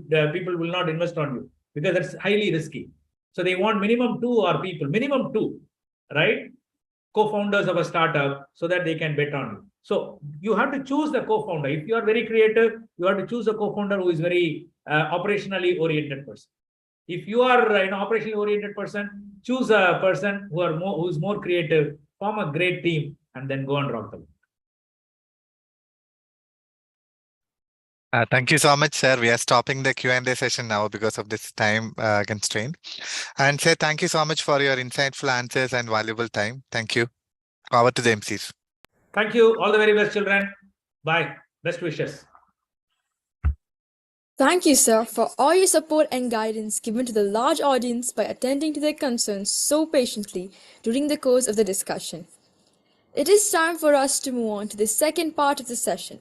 will not invest on you, because that's highly risky. So they want minimum two, right? Co-founders of a startup, so that they can bet on you. So you have to choose the co-founder. If you are very creative, you have to choose a co-founder who is very operationally oriented person. If you are an operationally oriented person, choose a person who is more creative, form a great team, and then go and rock the world. Thank you so much, sir. We are stopping the Q&A session now because of this time constraint. And sir, thank you so much for your insightful answers and valuable time. Thank you. Over to the MCs. Thank you. All the very best, children. Bye. Best wishes. Thank you, sir, for all your support and guidance given to the large audience by attending to their concerns so patiently during the course of the discussion. It is time for us to move on to the second part of the session.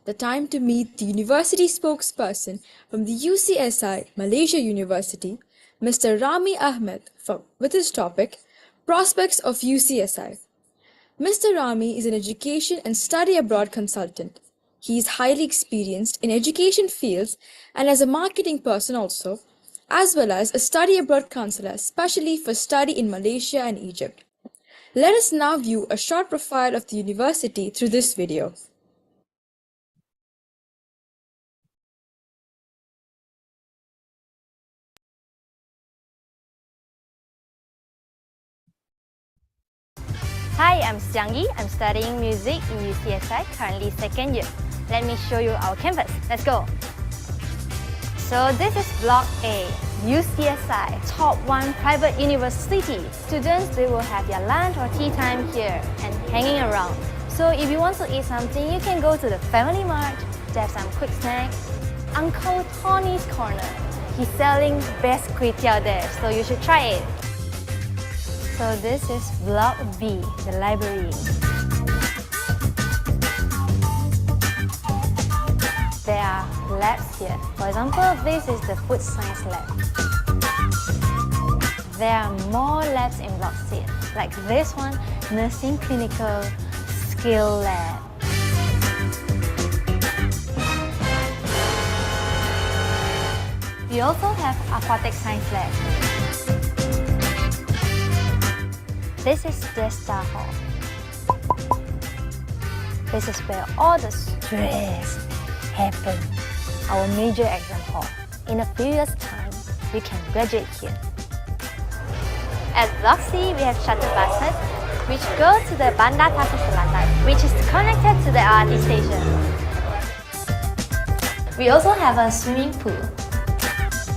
the time to meet the university spokesperson from the UCSI Malaysia University, Mr. Rami Ahmed, with his topic Prospects of UCSI. Mr. Rami is an education and study abroad consultant. He is highly experienced in education fields and as a marketing person also, as well as a study abroad counselor, especially for study in Malaysia and Egypt. Let us now view a short profile of the university through this video. Hi, I'm Xiangyi. I'm studying music in UCSI, currently second year. Let me show you our campus. Let's go. So this is Block A, UCSI, top 1 private university. Students, they will have their lunch or tea time here and hanging around. So if you want to eat something, you can go to the Family Mart to have some quick snack. Uncle Tony's Corner. He's selling best kway teow there, so you should try it. So this is Block B, the library. There are labs here. For example, this is the food science lab. There are more labs in Block C, like this one, nursing clinical skill lab. We also have aquatic science lab. This is the Star Hall. This is where all the stress happens. Our major exam hall. In a few years' time, we can graduate here. At Block C, we have shuttle buses which go to the Bandar Tasik Selatan, which is connected to the LRT station. We also have a swimming pool.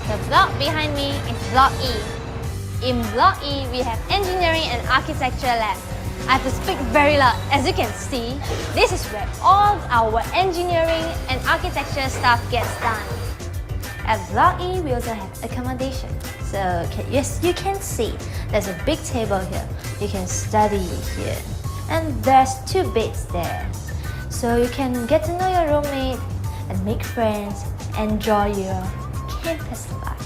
The block behind me is Block E. In Block E, we have Engineering and Architecture Lab. I have to speak very loud. As you can see, this is where all our engineering and architecture stuff gets done. At Block E, we also have accommodation. So, yes, you can see there's a big table here. You can study here. And there's 2 beds there. So you can get to know your roommate and make friends, enjoy your campus life.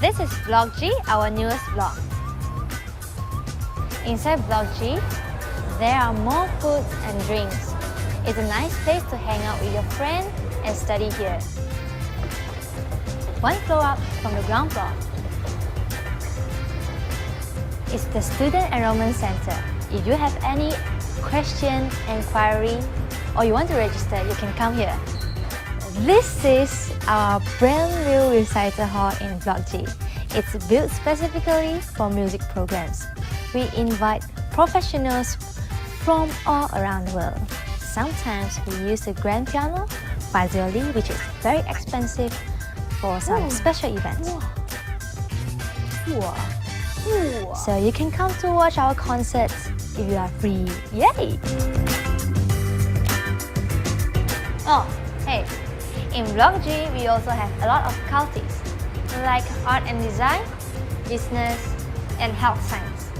This is Block G, our newest block. Inside Block G, there are more food and drinks. It's a nice place to hang out with your friend and study here. 1 floor up from the ground floor is the Student Enrollment Center. If you have any question, inquiry, or you want to register, you can come here. This is our brand new recital hall in Block G. It's built specifically for music programs. We invite professionals from all around the world. Sometimes we use the grand piano, violin, which is very expensive for some special events. So you can come to watch our concerts if you are free. Yay! Oh, hey. In Block G, we also have a lot of faculties, like art and design, business, and health science.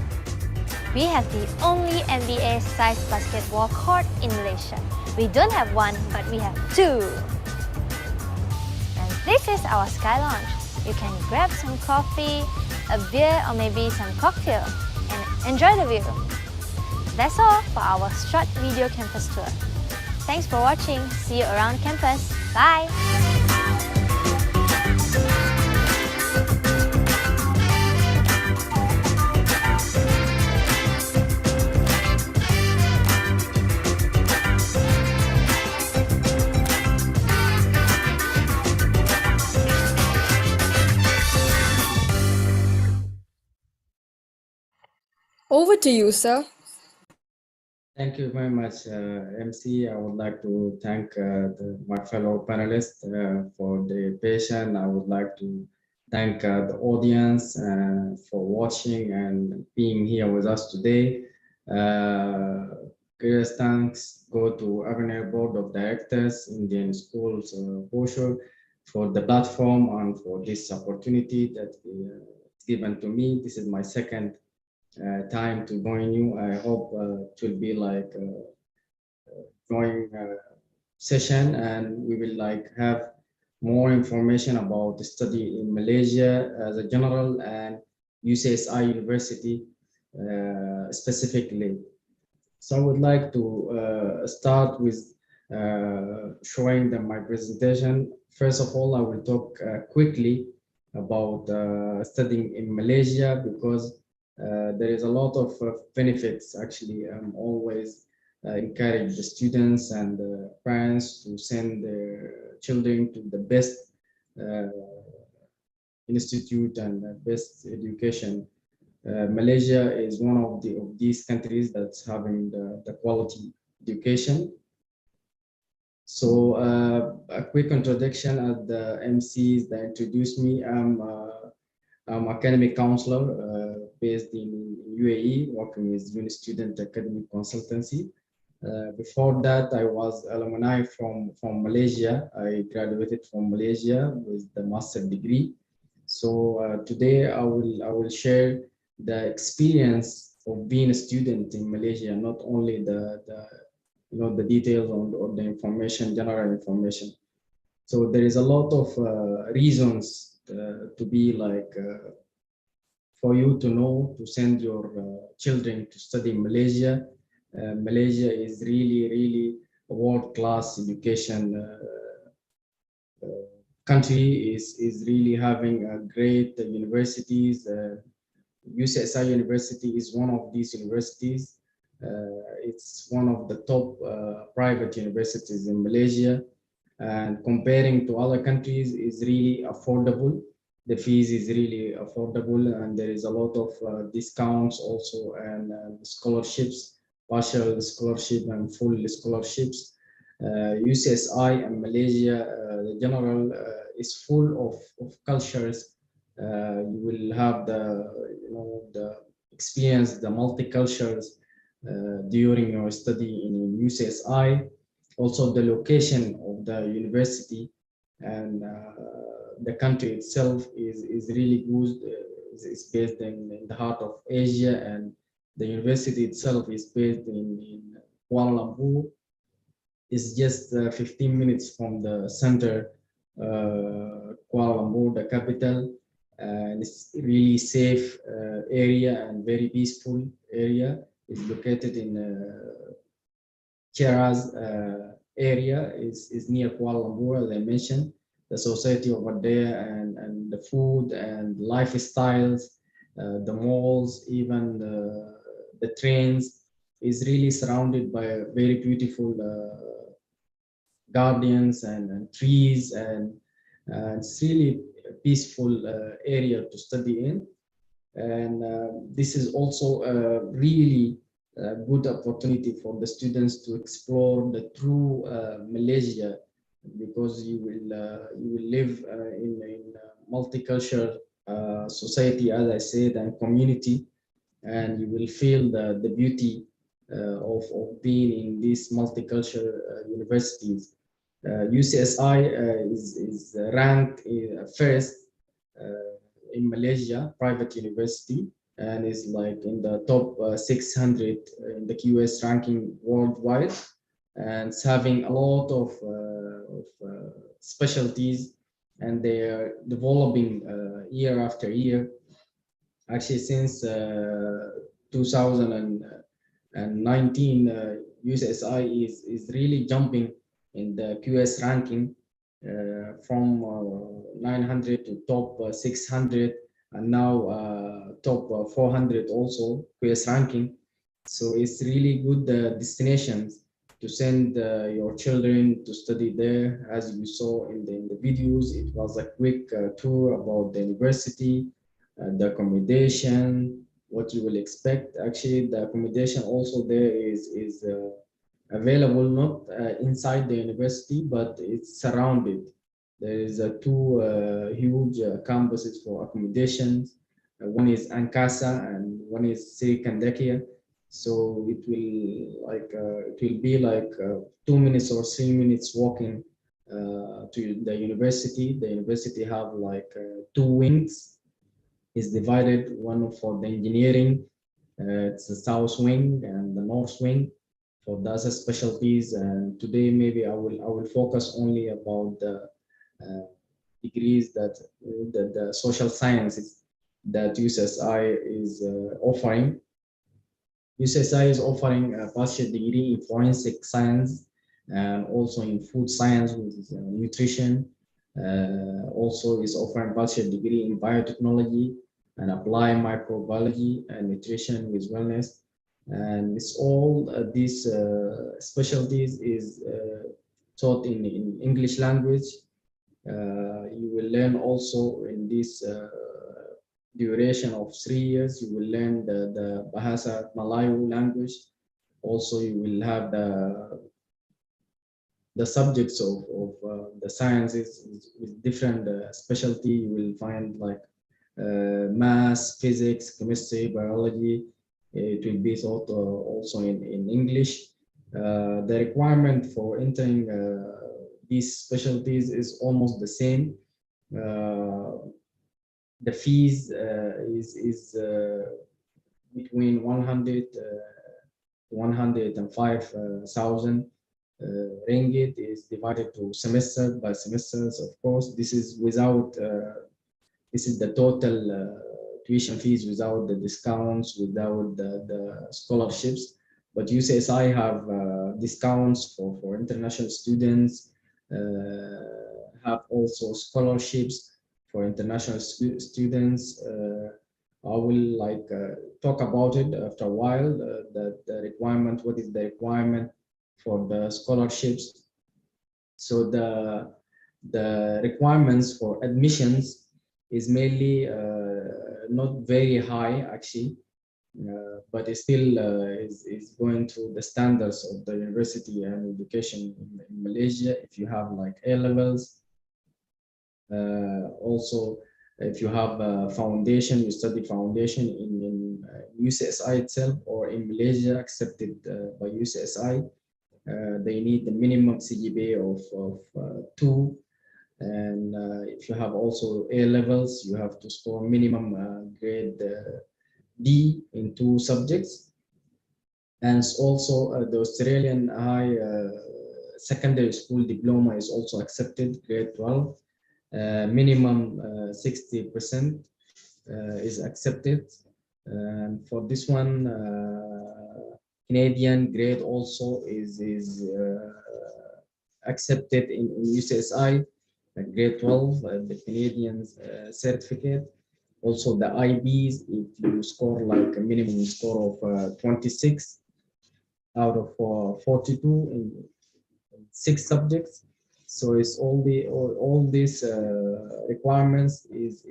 We have the only NBA-sized basketball court in Malaysia. We don't have 1, but we have 2. And this is our Sky Lounge. You can grab some coffee, a beer, or maybe some cocktail, and enjoy the view. That's all for our short video campus tour. Thanks for watching. See you around campus. Bye! Over to you, sir. Thank you very much, MC. I would like to thank my fellow panelists for the patience. I would like to thank the audience for watching and being here with us today. Greatest thanks go to Avenir Board of Directors, Indian Schools, Bosher, for the platform and for this opportunity that is given to me. This is my second time to join you. I hope it will be like join session, and we will like have more information about the study in Malaysia as a general and UCSI University specifically. So I would like to start with showing them my presentation. First of all, I will talk quickly about studying in Malaysia, because there is a lot of benefits. Actually, I'm always encourage the students and the parents to send their children to the best institute and best education. Malaysia is one of these countries that's having the quality education. So a quick introduction of the MCs that introduced me. I'm academic counselor based in UAE, working with Uni Student Academic Consultancy. Before that, I was alumni from Malaysia. I graduated from Malaysia with the master degree. So today I will share the experience of being a student in Malaysia, not only the the details on the information, general information. So there is a lot of reasons to be like for you to know to send your children to study in Malaysia. Malaysia is really a world-class education country. Is really having great universities. UCSI University is one of these universities. It's one of the top private universities in Malaysia, and comparing to other countries is really affordable. The fees is really affordable, and there is a lot of discounts also, and scholarships, partial scholarship and full scholarships. UCSI and Malaysia, the general is full of cultures. You will have the experience the multicultures during your study in UCSI. Also the location of the university and the country itself is really good. It's based in the heart of Asia, and the university itself is based in Kuala Lumpur. It's just 15 minutes from the center, Kuala Lumpur, the capital. And it's really safe area and very peaceful area. It's located in Cheras area. Is near Kuala Lumpur, as I mentioned. The society over there, and the food and lifestyles, the malls, even the trains is really surrounded by a very beautiful gardens and trees, and it's really a peaceful area to study in. And this is also a really good opportunity for the students to explore the true Malaysia, because you will live in a multicultural society, as I said, and community, and you will feel the beauty of being in these multicultural universities. UCSI is ranked first in Malaysia, private university, and is like in the top 600 in the QS ranking worldwide, and it's having a lot of specialties, and they are developing year after year. Actually, since 2019, UCSI is really jumping in the QS ranking from 900 to top 600, and now top 400 also QS ranking. So it's really good destinations to send your children to study there. As you saw in the videos, it was a quick tour about the university, the accommodation, what you will expect. Actually, the accommodation also there is available not inside the university, but it's surrounded. There is two huge campuses for accommodations. One is Ankasa and one is Sirikandakia. So it will be like 2 minutes or 3 minutes walking to the university. The university have like two wings. Is divided, one for the engineering. It's the south wing and the north wing. for the other specialties. And today maybe I will focus only about the degrees that the social sciences that USSI is offering. USSI is offering a bachelor degree in forensic science and also in food science with nutrition. Also is offering bachelor degree in biotechnology and applied microbiology and nutrition with wellness. And it's all these specialties is taught in English language. You will learn also in this duration of 3 years, you will learn the Bahasa Malayu language. Also, you will have the subjects of the sciences with different specialty. You will find like math, physics, chemistry, biology. It will be taught also in English. The requirement for entering these specialties is almost the same. The fees is between 100 105,000 ringgit is divided to semester by semesters. Of course, this is without this is the total tuition fees without the discounts, without the scholarships. But UCSI have discounts for international students, have also scholarships for international students. I will talk about it after a while, the requirement, what is the requirement for the scholarships. So the requirements for admissions is mainly not very high actually, but it still is going to the standards of the university and education in Malaysia. If you have like A levels, also if you have a foundation, you study foundation in UCSI itself or in Malaysia accepted by UCSI, they need the minimum CGPA of 2. And if you have also A levels, you have to score minimum grade D in 2 subjects. And also the Australian high secondary school diploma is also accepted, grade 12. Minimum 60% is accepted. And for this one, Canadian grade also is accepted in UCSI, grade 12, the Canadian certificate. Also the IBs, if you score like a minimum score of 26 out of 42 in 6 subjects. So it's all these requirements is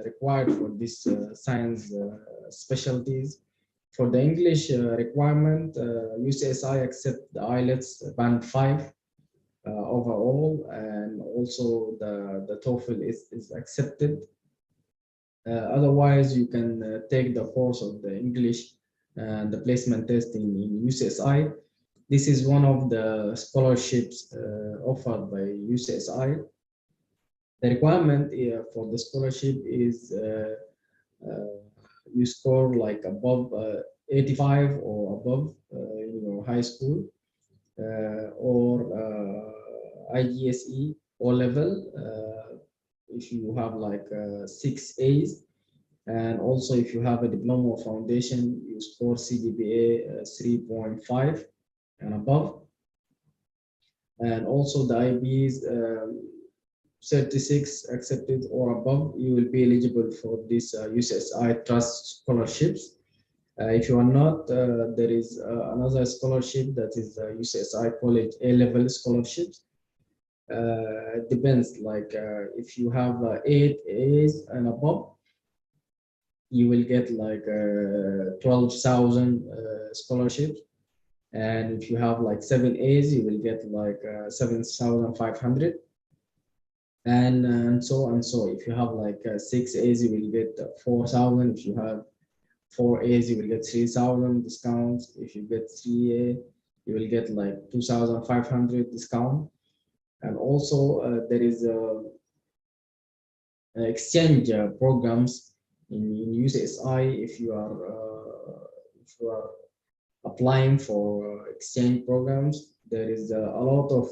required for this science specialties. For the English requirement, UCSI accept the IELTS band 5 overall, and also the TOEFL is accepted. Otherwise, you can take the course of the English and the placement test in UCSI. This is one of the scholarships offered by UCSI. The requirement for the scholarship is you score like above 85 or above in your high school or IGSE O level if you have like 6 A's. And also if you have a diploma or foundation, you score CGPA 3.5 and above. And also the IBs 36 accepted or above, you will be eligible for this UCSI Trust scholarships. If you are not, there is another scholarship that is UCSI College A-level scholarships. It depends, like if you have 8 A's and above, you will get like 12,000 scholarships. And if you have like 7 A's, you will get like 7,500. And so on. So if you have like 6 A's, you will get 4,000. If you have 4 A's, you will get 3,000 discounts. If you get 3A, you will get like 2,500 discount. And also there is exchange programs in UCSI. If you are applying for exchange programs. There is a lot of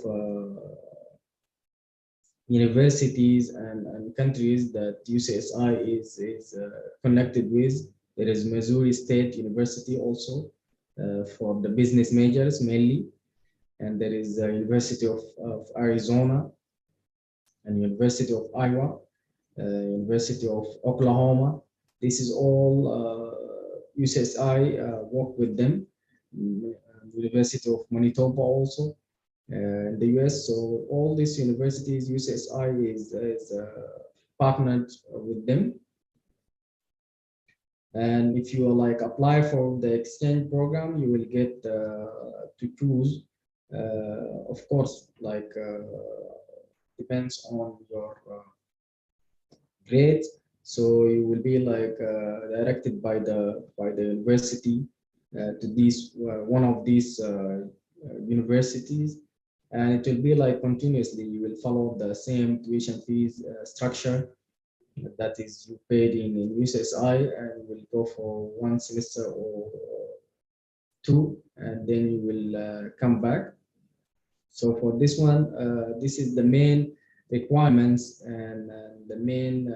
universities and countries that UCSI is connected with. There is Missouri State University also for the business majors mainly, and there is the University of Arizona and University of Iowa, University of Oklahoma. This is all UCSI work with them. University of Manitoba also in the US. So all these universities, UCSI is partnered with them. And if you like apply for the exchange program, you will get to choose, of course, like depends on your grades. So you will be like directed by the university to these one of these universities, and it will be like continuously. You will follow the same tuition fees structure that is you paid in UCSI, and will go for one semester or two, and then you will come back. So for this one, this is the main requirements and the main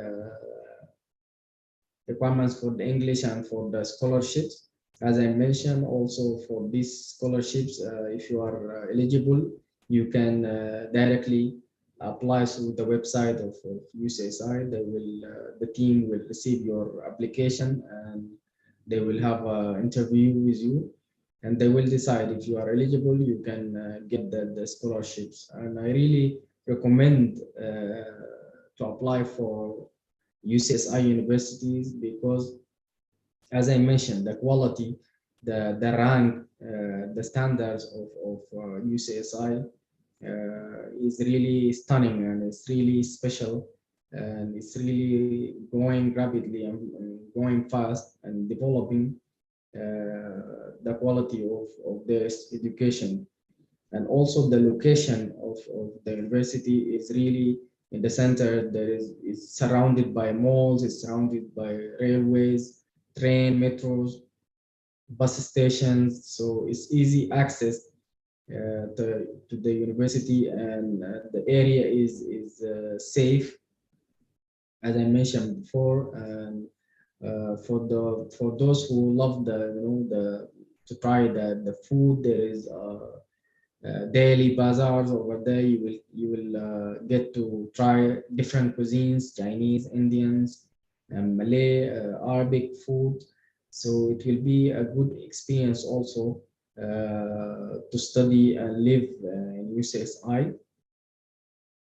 requirements for the English and for the scholarships. As I mentioned, also for these scholarships, if you are eligible, you can directly apply through the website of UCSI. They will, the team will receive your application, and they will have an interview with you, and they will decide if you are eligible. You can get the scholarships, and I really recommend to apply for UCSI universities because, as I mentioned, the quality, the rank, the standards of UCSI is really stunning, and it's really special, and it's really growing rapidly and going fast and developing the quality of their education. And also the location of the university is really in the center. There is surrounded by malls, it's surrounded by railways, train, metros, bus stations, so it's easy access to the university, and the area is safe, as I mentioned before. And for those who love the to try the food, there is daily bazaars over there. You will get to try different cuisines: Chinese, Indians, and Malay, Arabic food. So it will be a good experience also to study and live in UCSI.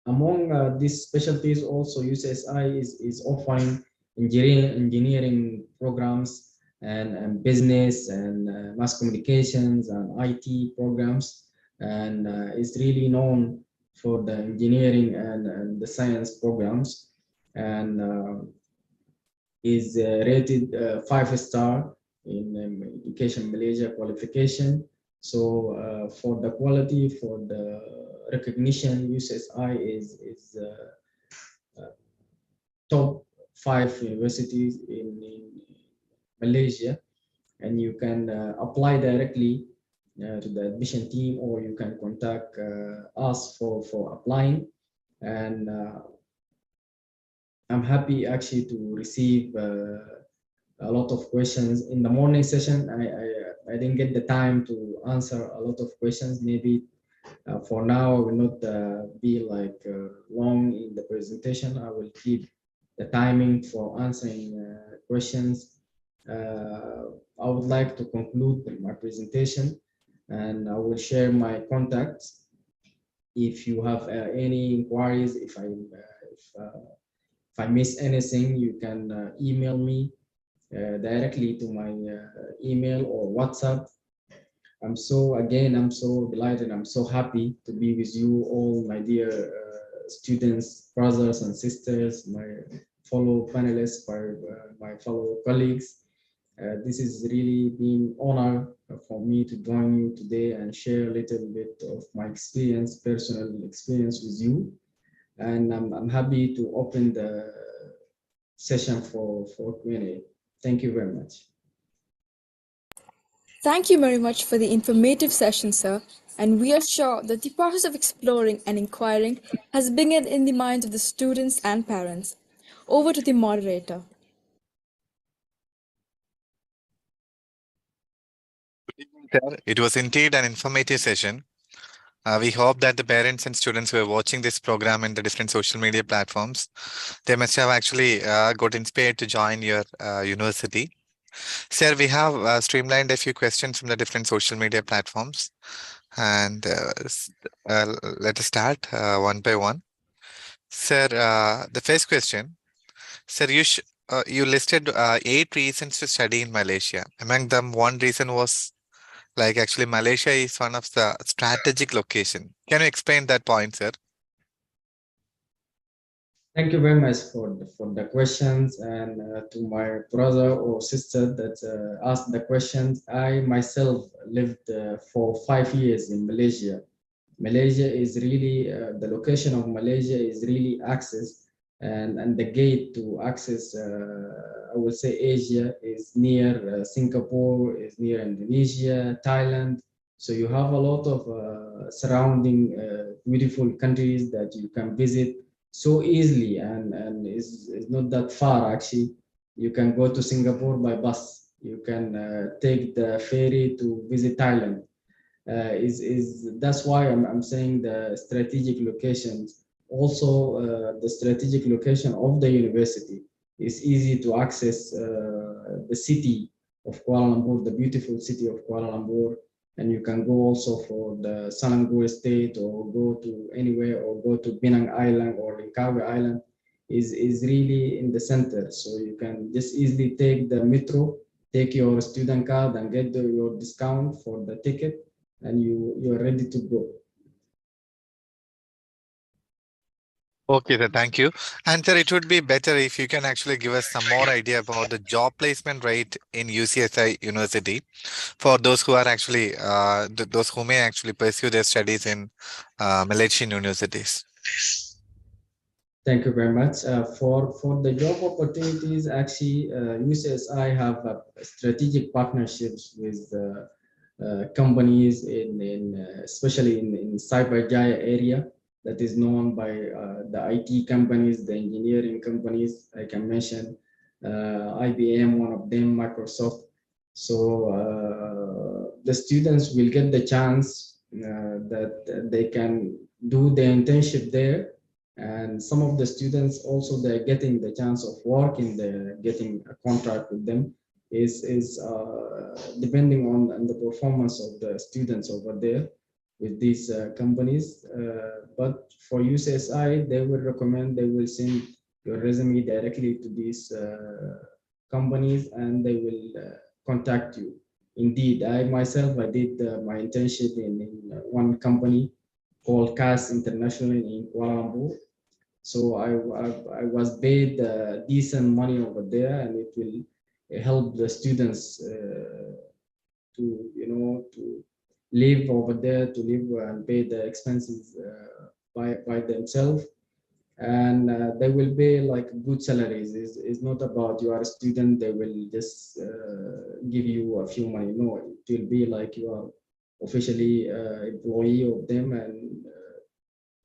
Among these specialties, also UCSI is offering engineering programs and business and mass communications and IT programs, and is really known for the engineering and the science programs, and is rated 5-star in Education Malaysia qualification. So for the quality, for the recognition, UCSI is top 5 universities in Malaysia, and you can apply directly to the admission team, or you can contact us for applying. And I'm happy actually to receive a lot of questions in the morning session. I didn't get the time to answer a lot of questions. Maybe for now I will not be like long in the presentation. I will keep the timing for answering questions. I would like to conclude my presentation, and I will share my contacts. If you have any inquiries, if I miss anything, you can email me directly to my email or WhatsApp. I'm so delighted. I'm so happy to be with you all, my dear students, brothers and sisters, my fellow panelists, my fellow colleagues. This is really been honor for me to join you today and share a little bit of my experience, personal experience with you. And I'm happy to open the session for Q&A. Thank you very much. Thank you very much for the informative session, sir, and we are sure that the process of exploring and inquiring has begun in the minds of the students and parents. Over to the moderator. Sir, it was indeed an informative session. We hope that the parents and students who are watching this program in the different social media platforms, they must have actually got inspired to join your university. Sir, we have streamlined a few questions from the different social media platforms, and let us start one by one. Sir, the first question, sir, you listed 8 reasons to study in Malaysia. Among them, one reason was like actually Malaysia is one of the strategic location. Can you explain that point, sir? Thank you very much for the questions, and to my brother or sister that asked the questions. I myself lived for 5 years in Malaysia. Malaysia is really, the location of Malaysia is really access, and the gate to access, I would say Asia is near Singapore, is near Indonesia, Thailand. So you have a lot of surrounding beautiful countries that you can visit so easily, and is not that far actually. You can go to Singapore by bus. You can take the ferry to visit Thailand. Is That's why I'm saying the strategic locations. Also, the strategic location of the university is easy to access the city of Kuala Lumpur, the beautiful city of Kuala Lumpur, and you can go also for the Selangor Estate, or go to anywhere, or go to Penang Island or Langkawi Island. Is really in the center, so you can just easily take the metro, take your student card, and get your discount for the ticket, and you're ready to go. Okay, sir, thank you. And sir, it would be better if you can actually give us some more idea about the job placement rate in UCSI University for those who are actually those who may actually pursue their studies in Malaysian universities. Thank you very much. For the job opportunities, actually, UCSI have strategic partnerships with companies especially in Cyberjaya area, that is known by the IT companies, the engineering companies. I can mention IBM, one of them, Microsoft. So the students will get the chance that they can do the internship there, and some of the students also, they're getting the chance of working there, getting a contract with them. Is depending on the performance of the students over there with these companies. But for UCSI, they will recommend, they will send your resume directly to these companies, and they will contact you. Indeed, I myself, I did my internship in one company called CAS International in Kuala Lumpur. So I was paid decent money over there, and it will help the students to to live over there, to live and pay the expenses by themselves, and they will pay like good salaries. It's not about you are a student, they will just give you a few money. No, it will be like you are officially employee of them, and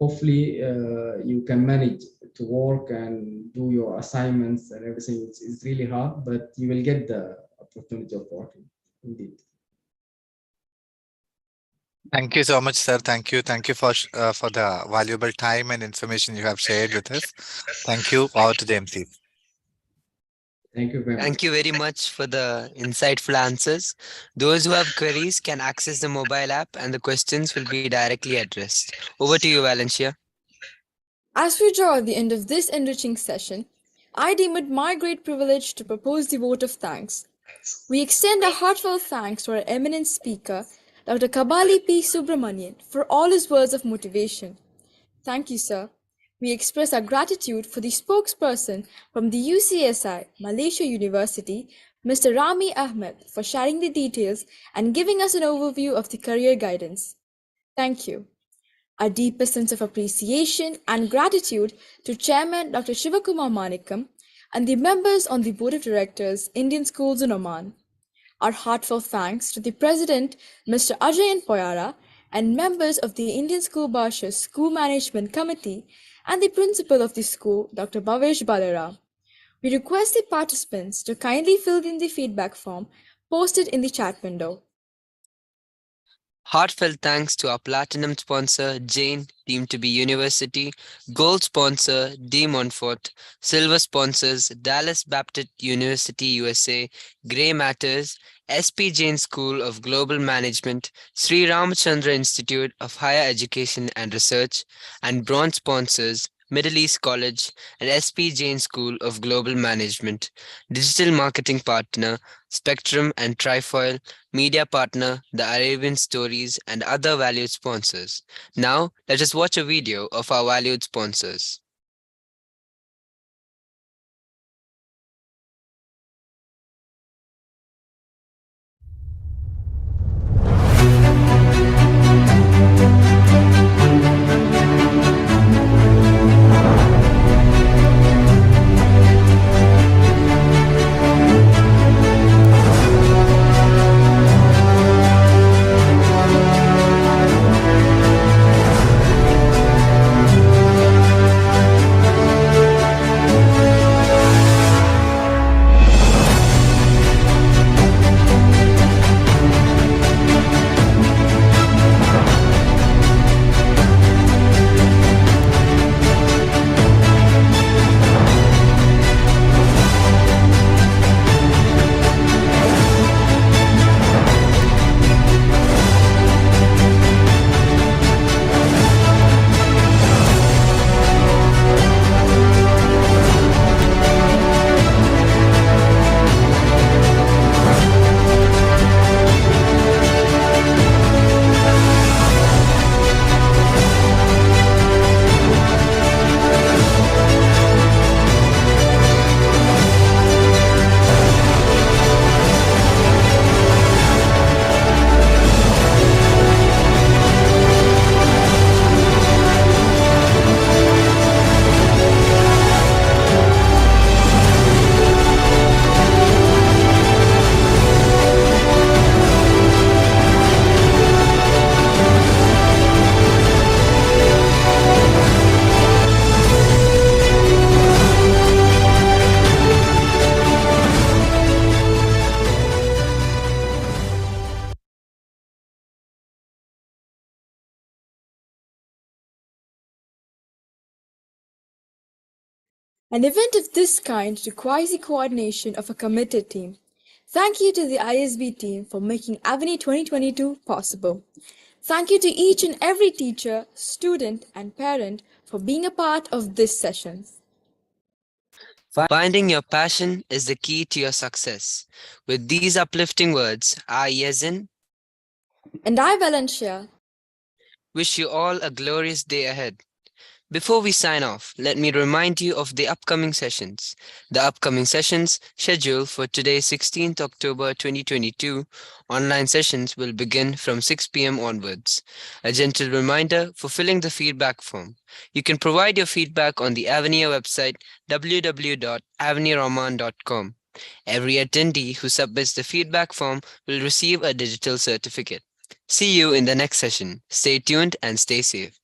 hopefully you can manage to work and do your assignments and everything. It's really hard, but you will get the opportunity of working. Indeed. Thank you so much, sir. Thank you. Thank you for the valuable time and information you have shared with us. Thank you. Over to the MC. Thank you very much. Thank you very much for the insightful answers. Those who have queries can access the mobile app and the questions will be directly addressed. Over to you, Valencia. As we draw the end of this enriching session, I deem it my great privilege to propose the vote of thanks. We extend a heartfelt thanks to our eminent speaker, Dr. Kabaly P. Subramaniam, for all his words of motivation. Thank you, sir. We express our gratitude for the spokesperson from the UCSI, Malaysia University, Mr. Rami Ahmed, for sharing the details and giving us an overview of the career guidance. Thank you. Our deepest sense of appreciation and gratitude to Chairman Dr. Shivakumar Manikam and the members on the Board of Directors, Indian Schools in Oman. Our heartfelt thanks to the President, Mr. Ajayan Poyara, and members of the Indian School Bharsha's School Management Committee and the Principal of the school, Dr. Bhavesh Balera. We request the participants to kindly fill in the feedback form posted in the chat window. Heartfelt thanks to our platinum sponsor, Jane, Team to Be University, gold sponsor, D. Montfort, silver sponsors, Dallas Baptist University, USA, Grey Matters, SP Jain School of Global Management, Sri Ramachandra Institute of Higher Education and Research, and bronze sponsors, Middle East College and SP Jain School of Global Management, digital marketing partner, Spectrum and Trifoil, media partner, The Arabian Stories, and other valued sponsors. Now, let us watch a video of our valued sponsors. An event of this kind requires the coordination of a committed team. Thank you to the ISB team for making Avani 2022 possible. Thank you to each and every teacher, student, and parent for being a part of this session. Finding your passion is the key to your success. With these uplifting words, I, Yazin, And I, Valentia, wish you all a glorious day ahead. Before we sign off, let me remind you of the upcoming sessions. The upcoming sessions scheduled for today, 16th October 2022, online sessions will begin from 6 p.m. onwards. A gentle reminder for filling the feedback form. You can provide your feedback on the Avenir website www.avenirrahman.com. Every attendee who submits the feedback form will receive a digital certificate. See you in the next session. Stay tuned and stay safe.